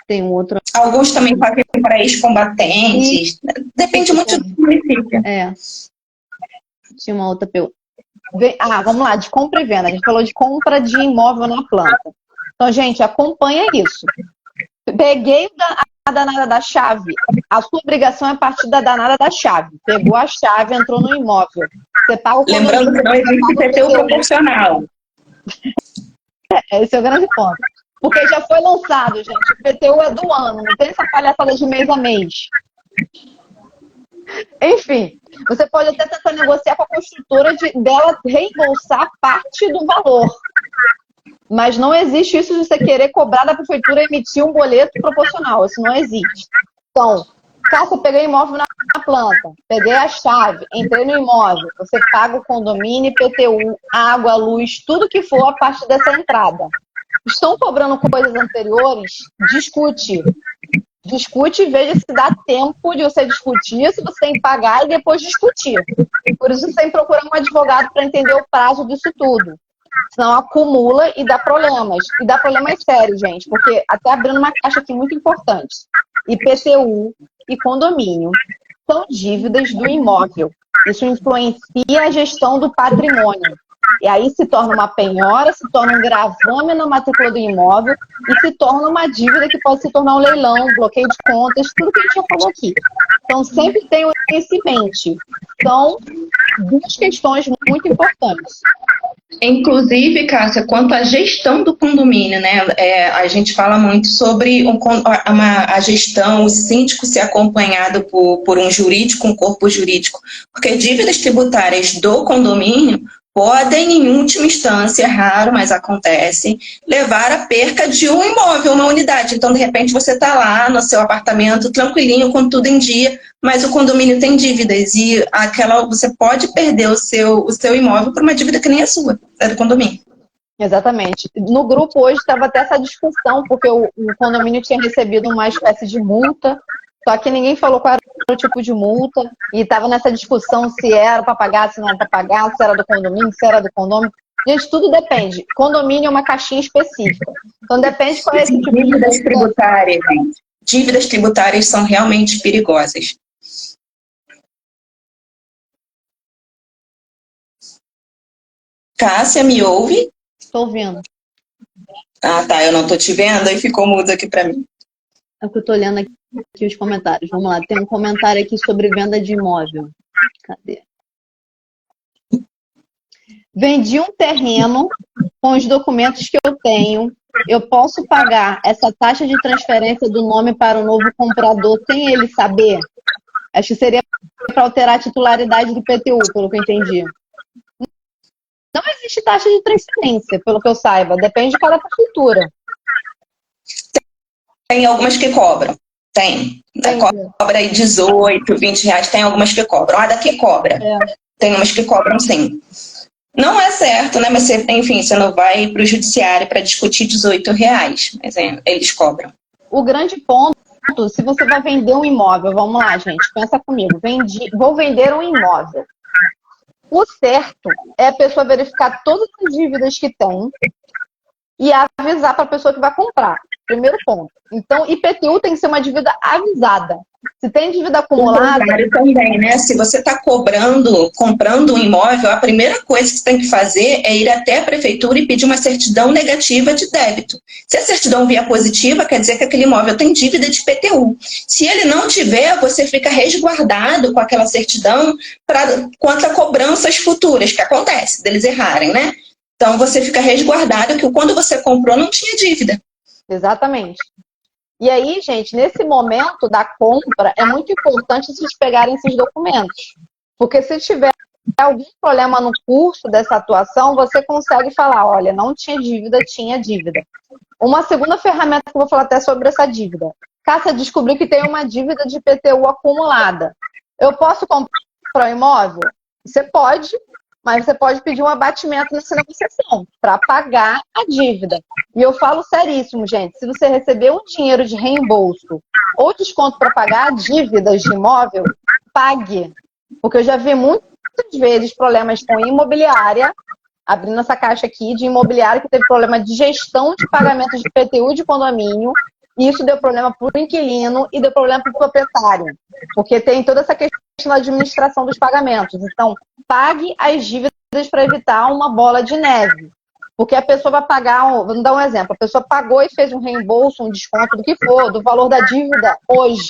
Tem um outro... Alguns também fazem para ex-combatentes. Depende muito do município. Tinha uma outra pergunta. Vamos lá, de compra e venda. A gente falou de compra de imóvel na planta. Então, gente, acompanha isso. Peguei a danada da chave. A sua obrigação é partir da danada da chave. Pegou a chave, entrou no imóvel. Você paga o condomínio. Lembrando que não existe PTU proporcional. Esse é o grande ponto. Porque já foi lançado, gente. O PTU é do ano. Não tem essa palhaçada de mês a mês. Enfim, você pode até tentar negociar com a construtora dela reembolsar parte do valor. Mas não existe isso de você querer cobrar da prefeitura emitir um boleto proporcional. Isso não existe. Então, Cássia, peguei imóvel na planta, peguei a chave, entrei no imóvel, você paga o condomínio, IPTU, água, luz, tudo que for a partir dessa entrada. Estão cobrando coisas anteriores? Discute. Discute e veja se dá tempo de você discutir, se você tem que pagar e depois discutir. Por isso você tem que procurar um advogado para entender o prazo disso tudo. Senão acumula e dá problemas. E dá problemas sérios, gente, porque até abrindo uma caixa aqui muito importante. IPTU e condomínio são dívidas do imóvel. Isso influencia a gestão do patrimônio. E aí se torna uma penhora, se torna um gravame na matrícula do imóvel e se torna uma dívida que pode se tornar um leilão, um bloqueio de contas, tudo que a gente já falou aqui. Então sempre tenham isso em mente. São duas questões muito importantes. Inclusive, Cássia, quanto à gestão do condomínio, né? A gente fala muito sobre a gestão, o síndico ser acompanhado por um jurídico, um corpo jurídico, porque dívidas tributárias do condomínio podem, em última instância, raro, mas acontece, levar à perca de um imóvel, uma unidade. Então, de repente, você está lá no seu apartamento, tranquilinho, com tudo em dia, mas o condomínio tem dívidas e você pode perder o seu imóvel por uma dívida que nem é sua, é do condomínio. Exatamente. No grupo hoje estava até essa discussão, porque o condomínio tinha recebido uma espécie de multa, só que ninguém falou qual era o tipo de multa, e estava nessa discussão se era para pagar, se não era para pagar, se era do condomínio, se era do condomínio. Gente, tudo depende. Condomínio é uma caixinha específica. Então depende qual é esse tipo de dívidas tributárias, gente. Dívidas tributárias são realmente perigosas. Cássia, me ouve? Estou ouvindo. Ah, tá, eu não estou te vendo, aí ficou mudo aqui para mim. É que eu estou lendo aqui os comentários. Vamos lá, tem um comentário aqui sobre venda de imóvel. Cadê? Vendi um terreno com os documentos que eu tenho. Eu posso pagar essa taxa de transferência do nome para o novo comprador sem ele saber? Acho que seria para alterar a titularidade do PTU, pelo que eu entendi. Não existe taxa de transferência, pelo que eu saiba. Depende de cada prefeitura. Tem algumas que cobram. Tem. Cobra aí 18, 20 reais. Tem algumas que cobram. A daqui cobra. Tem umas que cobram, sim. Não é certo, né? Mas, enfim, você não vai para o judiciário para discutir 18 reais. Mas eles cobram. O grande ponto, se você vai vender um imóvel, vamos lá, gente, pensa comigo. Vou vender um imóvel. O certo é a pessoa verificar todas as dívidas que tem e avisar para a pessoa que vai comprar. Primeiro ponto. Então, IPTU tem que ser uma dívida avisada. Se tem dívida acumulada... também, né? Se você está comprando um imóvel, a primeira coisa que você tem que fazer é ir até a prefeitura e pedir uma certidão negativa de débito. Se a certidão vier positiva, quer dizer que aquele imóvel tem dívida de IPTU. Se ele não tiver, você fica resguardado com aquela certidão contra cobranças futuras, que acontece, deles errarem, né? Então, você fica resguardado que quando você comprou não tinha dívida. Exatamente. E aí, gente, nesse momento da compra, é muito importante vocês pegarem esses documentos. Porque se tiver algum problema no curso dessa atuação, você consegue falar, olha, não tinha dívida, tinha dívida. Uma segunda ferramenta que eu vou falar até sobre essa dívida. Cássia descobriu que tem uma dívida de IPTU acumulada. Eu posso comprar um imóvel? Você pode, mas você pode pedir um abatimento nessa negociação para pagar a dívida. E eu falo seríssimo, gente, se você receber um dinheiro de reembolso ou desconto para pagar dívidas de imóvel, pague. Porque eu já vi muitas vezes problemas com imobiliária, abrindo essa caixa aqui, de imobiliária que teve problema de gestão de pagamento de IPTU de condomínio, e isso deu problema para o inquilino e deu problema para o proprietário, porque tem toda essa questão da administração dos pagamentos. Então, pague as dívidas para evitar uma bola de neve. Porque a pessoa vai pagar, vamos dar um exemplo, a pessoa pagou e fez um reembolso, um desconto do que for, do valor da dívida hoje.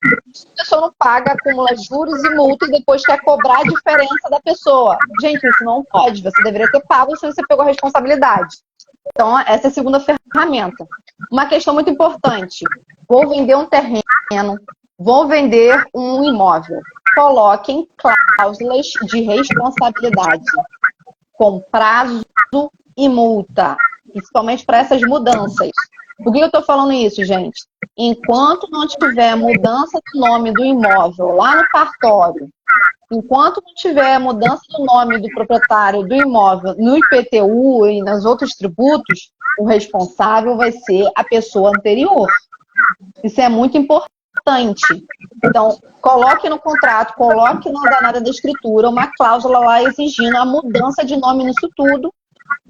A pessoa não paga, acumula juros e multa e depois quer cobrar a diferença da pessoa. Gente, isso não pode, você deveria ter pago se você pegou a responsabilidade. Então, essa é a segunda ferramenta. Uma questão muito importante, vou vender um terreno, vou vender um imóvel. Coloquem cláusulas de responsabilidade com prazo e multa, principalmente para essas mudanças. Por que eu estou falando isso, gente? Enquanto não tiver mudança do nome do imóvel lá no cartório, enquanto não tiver mudança do nome do proprietário do imóvel no IPTU e nos outros tributos, o responsável vai ser a pessoa anterior. Isso é muito importante. Então, coloque no contrato, coloque na danada da escritura uma cláusula lá exigindo a mudança de nome nisso tudo,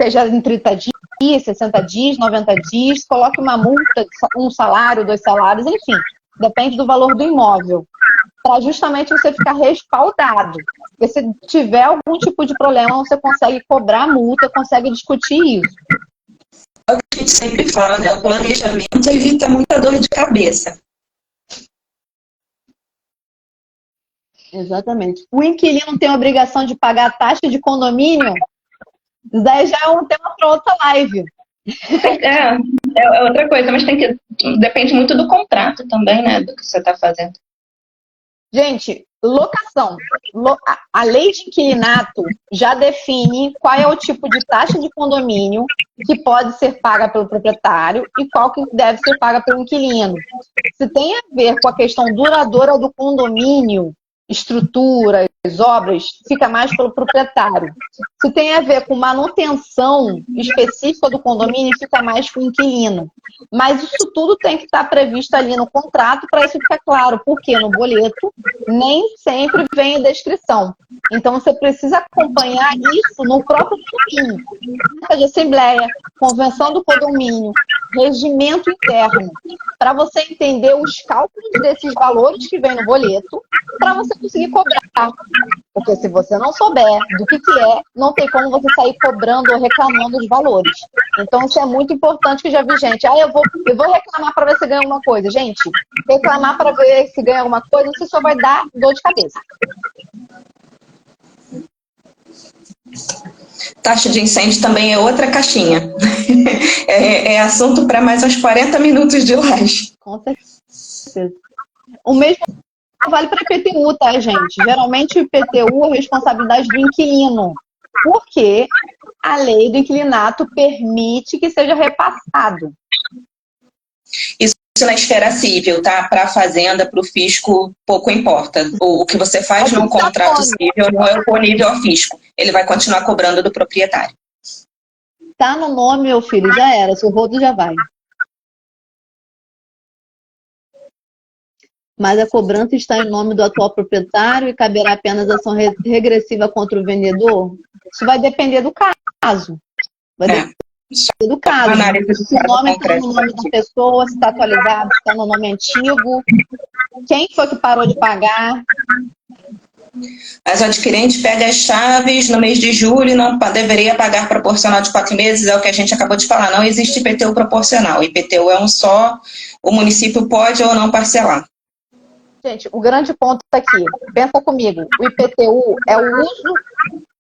seja em 30 dias, 60 dias, 90 dias, coloque uma multa, um salário, 2 salários, enfim, depende do valor do imóvel, para justamente você ficar respaldado. Porque se tiver algum tipo de problema, você consegue cobrar a multa, consegue discutir isso. É o que a gente sempre fala, né? O planejamento evita muita dor de cabeça. Exatamente. O inquilino tem a obrigação de pagar a taxa de condomínio? Isso daí já é um tema para outra live. É outra coisa, mas depende muito do contrato também, né? Do que você está fazendo. Gente, locação. A lei de inquilinato já define qual é o tipo de taxa de condomínio que pode ser paga pelo proprietário e qual que deve ser paga pelo inquilino. Se tem a ver com a questão duradoura do condomínio, estruturas, obras, fica mais pelo proprietário. Se tem a ver com manutenção específica do condomínio, fica mais com o inquilino. Mas isso tudo tem que estar previsto ali no contrato para isso ficar claro, porque no boleto nem sempre vem a descrição. Então você precisa acompanhar isso no próprio condomínio. Ata de assembleia, convenção do condomínio, regimento interno, para você entender os cálculos desses valores que vem no boleto, para você conseguir cobrar. Porque se você não souber do que é, não tem como você sair cobrando ou reclamando os valores. Então isso é muito importante, que já vi gente, eu vou reclamar para ver se ganha alguma coisa. Gente, reclamar para ver se ganha alguma coisa, isso só vai dar dor de cabeça. Taxa de incêndio também é outra caixinha. É assunto para mais uns 40 minutos de live. Com certeza. O mesmo vale para IPTU, tá, gente? Geralmente o IPTU é responsabilidade do inquilino, porque a lei do inquilinato permite que seja repassado. Isso na esfera civil, tá? Para a fazenda, para o fisco, pouco importa. O que você faz no contrato civil não é oponível ao fisco. Ele vai continuar cobrando do proprietário. Tá no nome, meu filho, já era. Seu rodo já vai. Mas a cobrança está em nome do atual proprietário e caberá apenas ação regressiva contra o vendedor? Isso vai depender do caso. Vai depender do caso. Se o nome está no nome da pessoa, se está atualizado, se está no nome antigo, quem foi que parou de pagar? Mas o adquirente pega as chaves no mês de julho e não deveria pagar proporcional de 4 meses, é o que a gente acabou de falar. Não existe IPTU proporcional. IPTU é um só, o município pode ou não parcelar. Gente, o grande ponto está aqui. Pensa comigo. O IPTU é o uso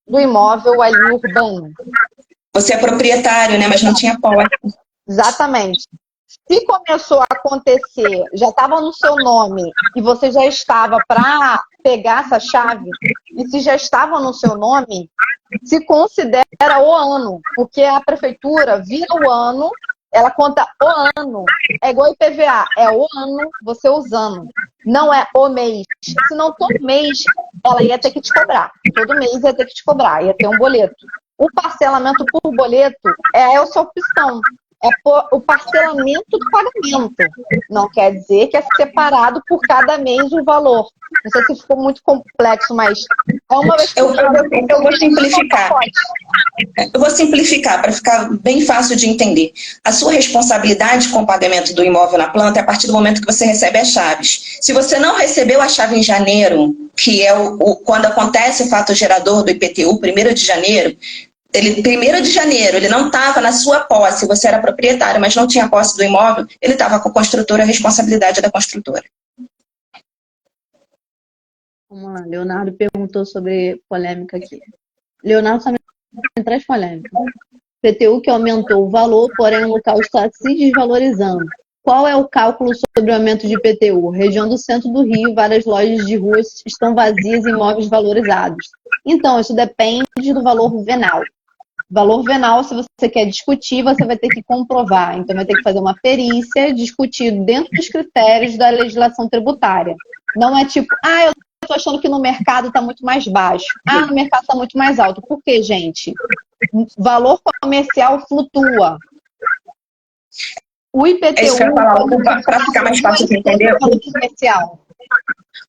do imóvel ali urbano. Você é proprietário, né? Mas não tinha posse. Exatamente. Se começou a acontecer, já estava no seu nome e você já estava para pegar essa chave, e se já estava no seu nome, se considera o ano, porque a prefeitura vira o ano ela conta o ano. É igual IPVA, é o ano você usando. Não é o mês. Senão todo mês ela ia ter que te cobrar. Todo mês ia ter que te cobrar, ia ter um boleto. O parcelamento por boleto é a sua opção. É o parcelamento do pagamento. Não quer dizer que é separado por cada mês o valor. Não sei se ficou muito complexo, mas é uma vez que eu vou simplificar. Eu vou simplificar para ficar bem fácil de entender. A sua responsabilidade com o pagamento do imóvel na planta é a partir do momento que você recebe as chaves. Se você não recebeu a chave em janeiro, que é quando acontece o fato gerador do IPTU, 1º de janeiro, ele não estava na sua posse, você era proprietário, mas não tinha posse do imóvel, ele estava com a construtora, a responsabilidade é da construtora. Vamos lá, Leonardo perguntou sobre polêmica aqui. Leonardo também traz polêmica. PTU que aumentou o valor, porém o local está se desvalorizando. Qual é o cálculo sobre o aumento de PTU? Região do centro do Rio, várias lojas de ruas estão vazias e imóveis valorizados. Então, isso depende do valor venal. Valor venal, se você quer discutir, você vai ter que comprovar. Então, vai ter que fazer uma perícia, discutir dentro dos critérios da legislação tributária. Não é tipo, eu estou achando que no mercado está muito mais baixo. No mercado está muito mais alto. Por quê, gente? Valor comercial flutua. O IPTU... É isso que eu ia falar, para ficar mais fácil de entender.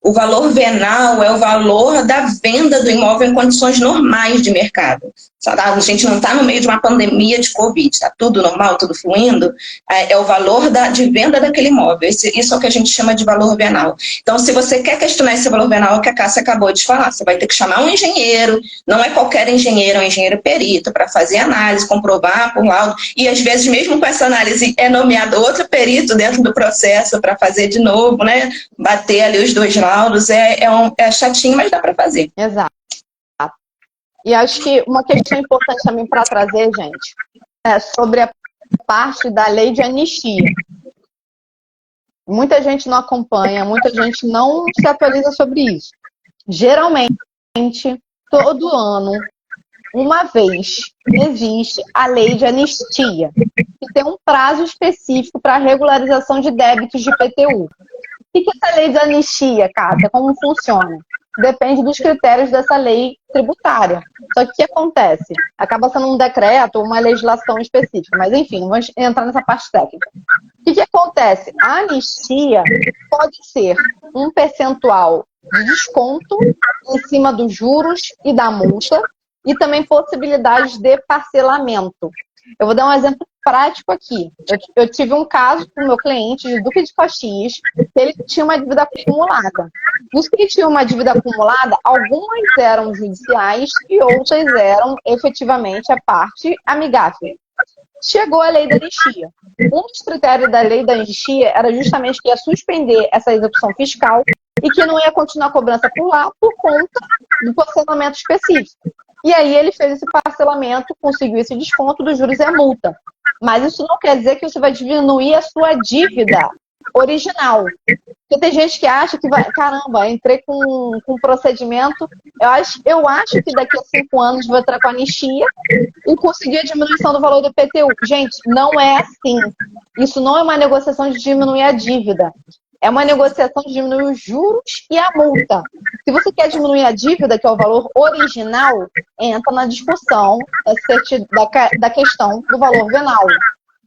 O valor venal é o valor da venda do imóvel em condições normais de mercado. A gente não está no meio de uma pandemia de Covid, está tudo normal, tudo fluindo. É o valor de venda daquele imóvel. Isso é o que a gente chama de valor venal. Então, se você quer questionar esse valor venal, é o que a Cássia acabou de falar. Você vai ter que chamar um engenheiro, não é qualquer engenheiro, é um engenheiro perito, para fazer análise, comprovar por laudo. E, às vezes, mesmo com essa análise, é nomeado outro perito dentro do processo para fazer de novo, né? Bater ali os dois laudos. É chatinho, mas dá para fazer. Exato. E acho que uma questão importante também para trazer, gente, é sobre a parte da lei de anistia. Muita gente não acompanha, muita gente não se atualiza sobre isso. Geralmente, todo ano, uma vez, existe a lei de anistia, que tem um prazo específico para regularização de débitos de IPTU. O que é essa lei de anistia, Cássia? Como funciona? Depende dos critérios dessa lei tributária. Só que o que acontece? Acaba sendo um decreto ou uma legislação específica. Mas, enfim, vamos entrar nessa parte técnica. O que acontece? A anistia pode ser um percentual de desconto em cima dos juros e da multa e também possibilidades de parcelamento. Eu vou dar um exemplo prático aqui. Eu tive um caso com o meu cliente de Duque de Caxias, que ele tinha uma dívida acumulada. Dos que tinham uma dívida acumulada, algumas eram judiciais e outras eram efetivamente a parte amigável. Chegou a lei da anistia. Um dos critérios da lei da anistia era justamente que ia suspender essa execução fiscal e que não ia continuar a cobrança por lá por conta do parcelamento específico. E aí ele fez esse parcelamento, conseguiu esse desconto dos juros e a multa. Mas isso não quer dizer que você vai diminuir a sua dívida original. Porque tem gente que acha que vai, caramba, entrei com um procedimento, eu acho que daqui a 5 anos vou entrar com anistia e conseguir a diminuição do valor do IPTU. Gente, não é assim. Isso não é uma negociação de diminuir a dívida. É uma negociação de diminuir os juros e a multa. Se você quer diminuir a dívida, que é o valor original, entra na discussão da questão do valor venal,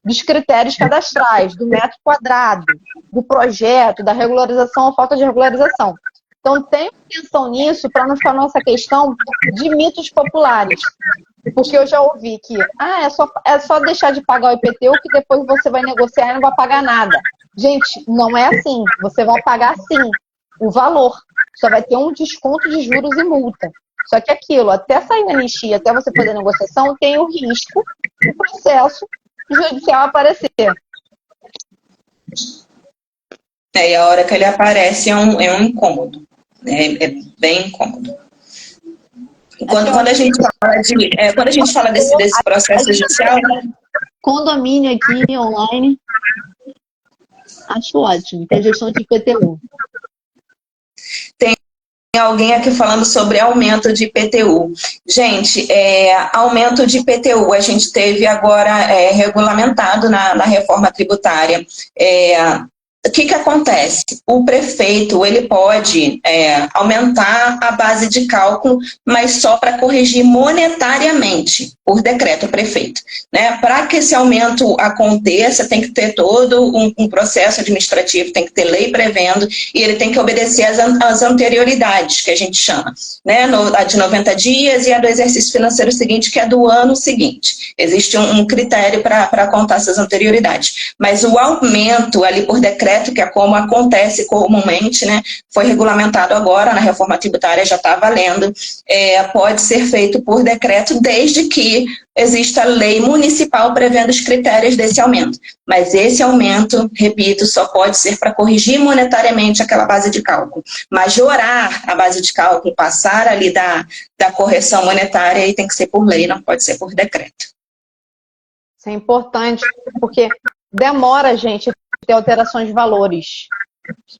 dos critérios cadastrais, do metro quadrado, do projeto, da regularização ou falta de regularização. Então, tenha atenção nisso para não ficar nossa questão de mitos populares. Porque eu já ouvi que é só deixar de pagar o IPTU que depois você vai negociar e não vai pagar nada. Gente, não é assim. Você vai pagar sim o valor. Só vai ter um desconto de juros e multa. Só que aquilo, até sair na anistia, até você fazer a negociação, tem o risco do processo judicial aparecer. E a hora que ele aparece é um incômodo. É bem incômodo. Quando a gente fala desse processo judicial... Condomínio aqui, online, acho ótimo. Tem gestão de IPTU. Tem alguém aqui falando sobre aumento de IPTU. Gente, aumento de IPTU, a gente teve agora regulamentado na reforma tributária. O que acontece? O prefeito ele pode aumentar a base de cálculo, mas só para corrigir monetariamente, por decreto do prefeito. Né? Para que esse aumento aconteça, tem que ter todo um processo administrativo, tem que ter lei prevendo, e ele tem que obedecer às anterioridades, que a gente chama. Né? A de 90 dias e a do exercício financeiro seguinte, que é do ano seguinte. Existe um critério para contar essas anterioridades. Mas o aumento ali por decreto, que é como acontece comumente, né, foi regulamentado agora na reforma tributária, já está valendo, pode ser feito por decreto desde que exista lei municipal prevendo os critérios desse aumento. Mas esse aumento, repito, só pode ser para corrigir monetariamente aquela base de cálculo. Majorar a base de cálculo, passar ali da correção monetária, aí tem que ser por lei, não pode ser por decreto. Isso é importante, porque demora, gente, ter alterações de valores.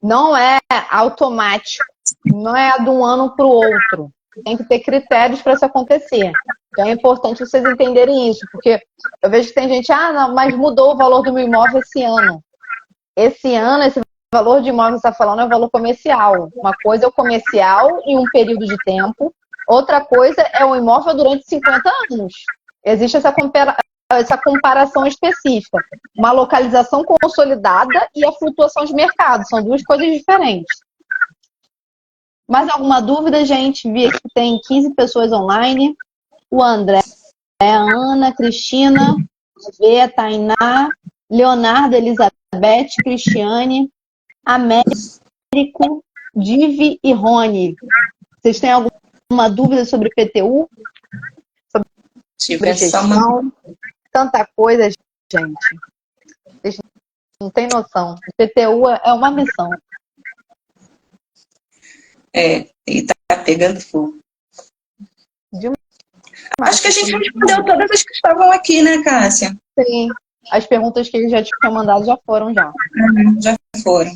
Não é automático, não é de um ano para o outro. Tem que ter critérios para isso acontecer. Então é importante vocês entenderem isso, porque eu vejo que tem gente, não, mas mudou o valor do meu imóvel esse ano. Esse ano, esse valor de imóvel que você está falando é o valor comercial. Uma coisa é o comercial em um período de tempo, outra coisa é o imóvel durante 50 anos. Existe essa comparação específica. Uma localização consolidada e a flutuação de mercado. São duas coisas diferentes. Mais alguma dúvida, gente? Vi que tem 15 pessoas online. O André, a Ana, Cristina, a Tainá, Leonardo, Elizabeth, Cristiane, Américo, Divi e Rony. Vocês têm alguma dúvida sobre PTU? Sobre gestão? Tanta coisa, gente. Vocês não têm noção. O PTU é uma missão. E tá pegando fogo. Acho que a gente respondeu todas as que estavam aqui, né, Cássia? Sim. As perguntas que eles já tinham mandado já foram, já. Já foram.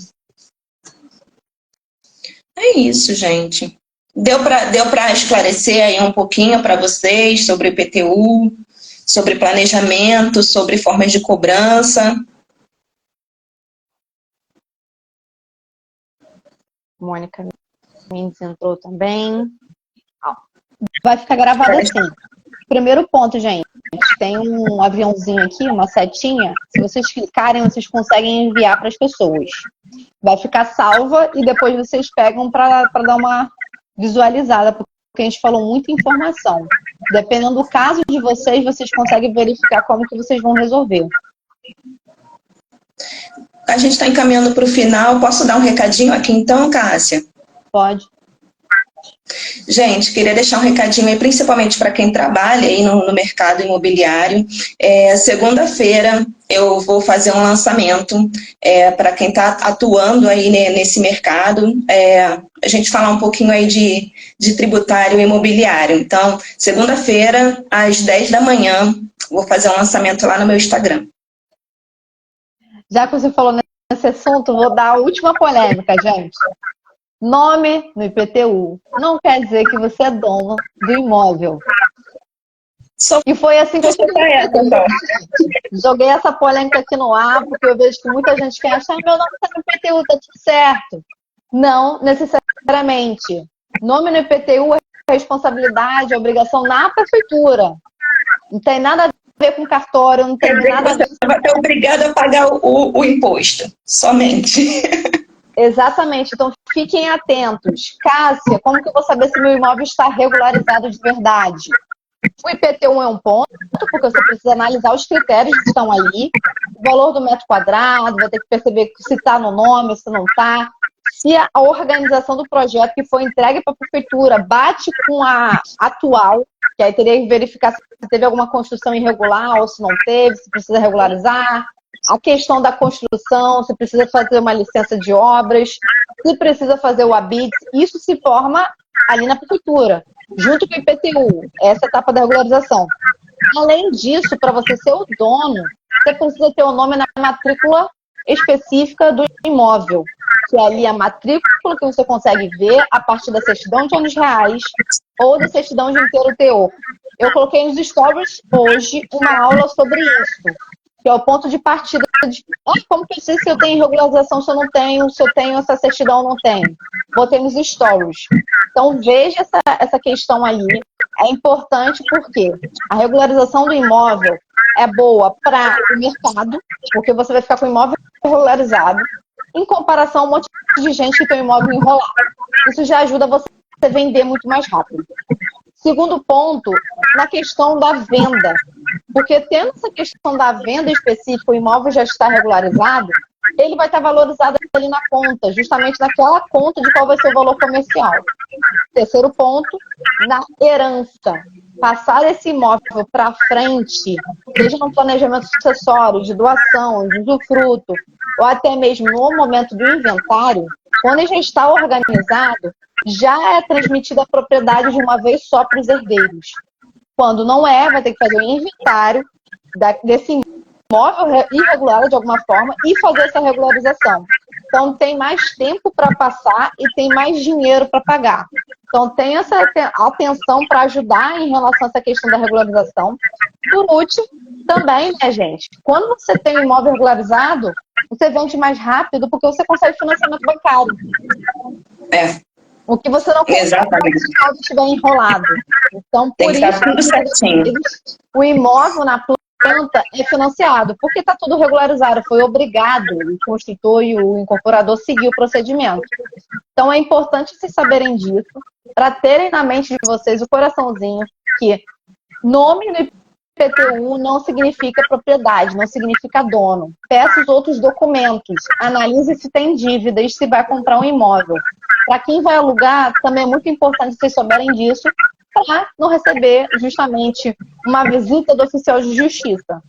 É isso, gente. Deu para esclarecer aí um pouquinho para vocês sobre o IPTU, sobre planejamento, sobre formas de cobrança. Mônica Mendes entrou também. Vai ficar gravado assim. Primeiro ponto, gente. Tem um aviãozinho aqui, uma setinha. Se vocês clicarem, vocês conseguem enviar para as pessoas. Vai ficar salva e depois vocês pegam para dar uma visualizada, porque a gente falou muita informação. Dependendo do caso de vocês, vocês conseguem verificar como que vocês vão resolver. A gente está encaminhando para o final. Posso dar um recadinho aqui então, Cássia? Pode. Gente, queria deixar um recadinho aí, principalmente para quem trabalha aí no mercado imobiliário. Segunda-feira eu vou fazer um lançamento para quem está atuando aí nesse mercado. A gente falar um pouquinho aí de tributário imobiliário. Então, segunda-feira, às 10 da manhã, vou fazer um lançamento lá no meu Instagram. Já que você falou nesse assunto, vou dar a última polêmica, gente. Nome no IPTU não quer dizer que você é dono do imóvel. E foi assim que eu joguei essa polêmica aqui no ar, porque eu vejo que muita gente quer achar meu nome está no IPTU, tá tudo certo. Não necessariamente. Nome no IPTU é responsabilidade, é obrigação na prefeitura. Não tem nada a ver com cartório, não tem nada a ver. Você vai ser obrigado a pagar o imposto, somente. Exatamente, então fiquem atentos. Cássia, como que eu vou saber se meu imóvel está regularizado de verdade? O IPTU é um ponto, porque você precisa analisar os critérios que estão ali, o valor do metro quadrado, vai ter que perceber se está no nome, se não está, se a organização do projeto que foi entregue para a prefeitura bate com a atual, que aí teria que verificar se teve alguma construção irregular ou se não teve, se precisa regularizar. A questão da construção, se precisa fazer uma licença de obras, se precisa fazer o ABIT, isso se forma ali na prefeitura, junto com o IPTU, essa etapa da regularização. Além disso, para você ser o dono, você precisa ter o nome na matrícula específica do imóvel. que é ali a matrícula que você consegue ver a partir da certidão de ônus reais ou da certidão de inteiro teor. Eu coloquei nos stories hoje uma aula sobre isso, que é o ponto de partida de como que eu sei se eu tenho regularização, se eu não tenho, se eu tenho essa certidão ou não tenho. Botei nos stories. Então veja essa questão aí. É importante porque a regularização do imóvel é boa para o mercado, porque você vai ficar com o imóvel regularizado, em comparação a um monte de gente que tem o imóvel enrolado. Isso já ajuda você a vender muito mais rápido. Segundo ponto, na questão da venda. Porque tendo essa questão da venda específica, o imóvel já está regularizado, ele vai estar valorizado ali na conta, justamente naquela conta de qual vai ser o valor comercial. Terceiro ponto, na herança. Passar esse imóvel para frente, seja no planejamento sucessório, de doação, de usufruto, ou até mesmo no momento do inventário, quando ele já está organizado, já é transmitida a propriedade de uma vez só para os herdeiros. Quando não é, vai ter que fazer o inventário desse imóvel irregular de alguma forma e fazer essa regularização. Então, tem mais tempo para passar e tem mais dinheiro para pagar. Então, tem essa atenção para ajudar em relação a essa questão da regularização. Por último, também, né, gente? Quando você tem um imóvel regularizado, você vende mais rápido porque você consegue financiamento bancário. O que você não consegue se o imóvel estiver enrolado. Então, por isso, tudo certinho. O imóvel na planta é financiado, porque está tudo regularizado, foi obrigado o construtor e o incorporador seguir o procedimento. Então, é importante vocês saberem disso, para terem na mente de vocês o coraçãozinho que nome no IPTU não significa propriedade, não significa dono. Peça os outros documentos, analise se tem dívidas, se vai comprar um imóvel. Para quem vai alugar, também é muito importante vocês souberem disso, para não receber justamente uma visita do oficial de justiça.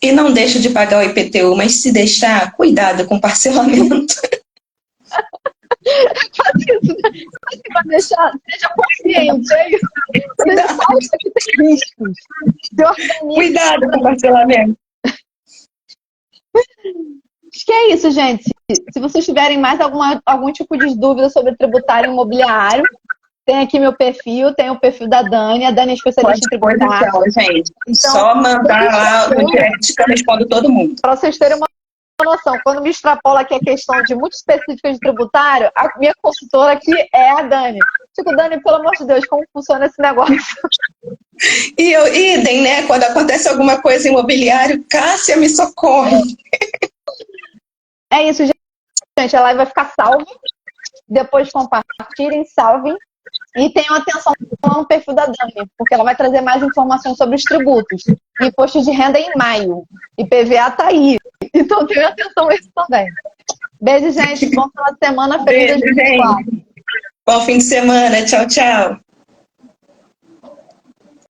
E não deixa de pagar o IPTU, mas se deixar, cuidado com o parcelamento. Faz isso, né? Se vai deixar, seja consciente, é isso. Você sabe que tem riscos. Cuidado com o parcelamento. Acho que é isso, gente. Se vocês tiverem mais algum tipo de dúvida sobre tributário imobiliário, tem aqui meu perfil, tem o perfil da Dani. A Dani é especialista em tributário. Gente. Então, só mandar lá no direct que eu respondo todo mundo. Para vocês terem uma noção, quando me extrapola aqui a questão de muito específica de tributário, a minha consultora aqui é a Dani. Tipo, Dani, pelo amor de Deus, como funciona esse negócio? E eu, idem, né? Quando acontece alguma coisa imobiliário, Cássia me socorre. É isso, gente. A live vai ficar salva. Depois compartilhem, salvem. E tenham atenção no perfil da Dani, porque ela vai trazer mais informações sobre os tributos. Imposto de renda em maio. IPVA tá aí. Então tenham atenção a isso também. Beijo, gente. Bom final de semana. Feliz 2024. Bom fim de semana. Tchau, tchau.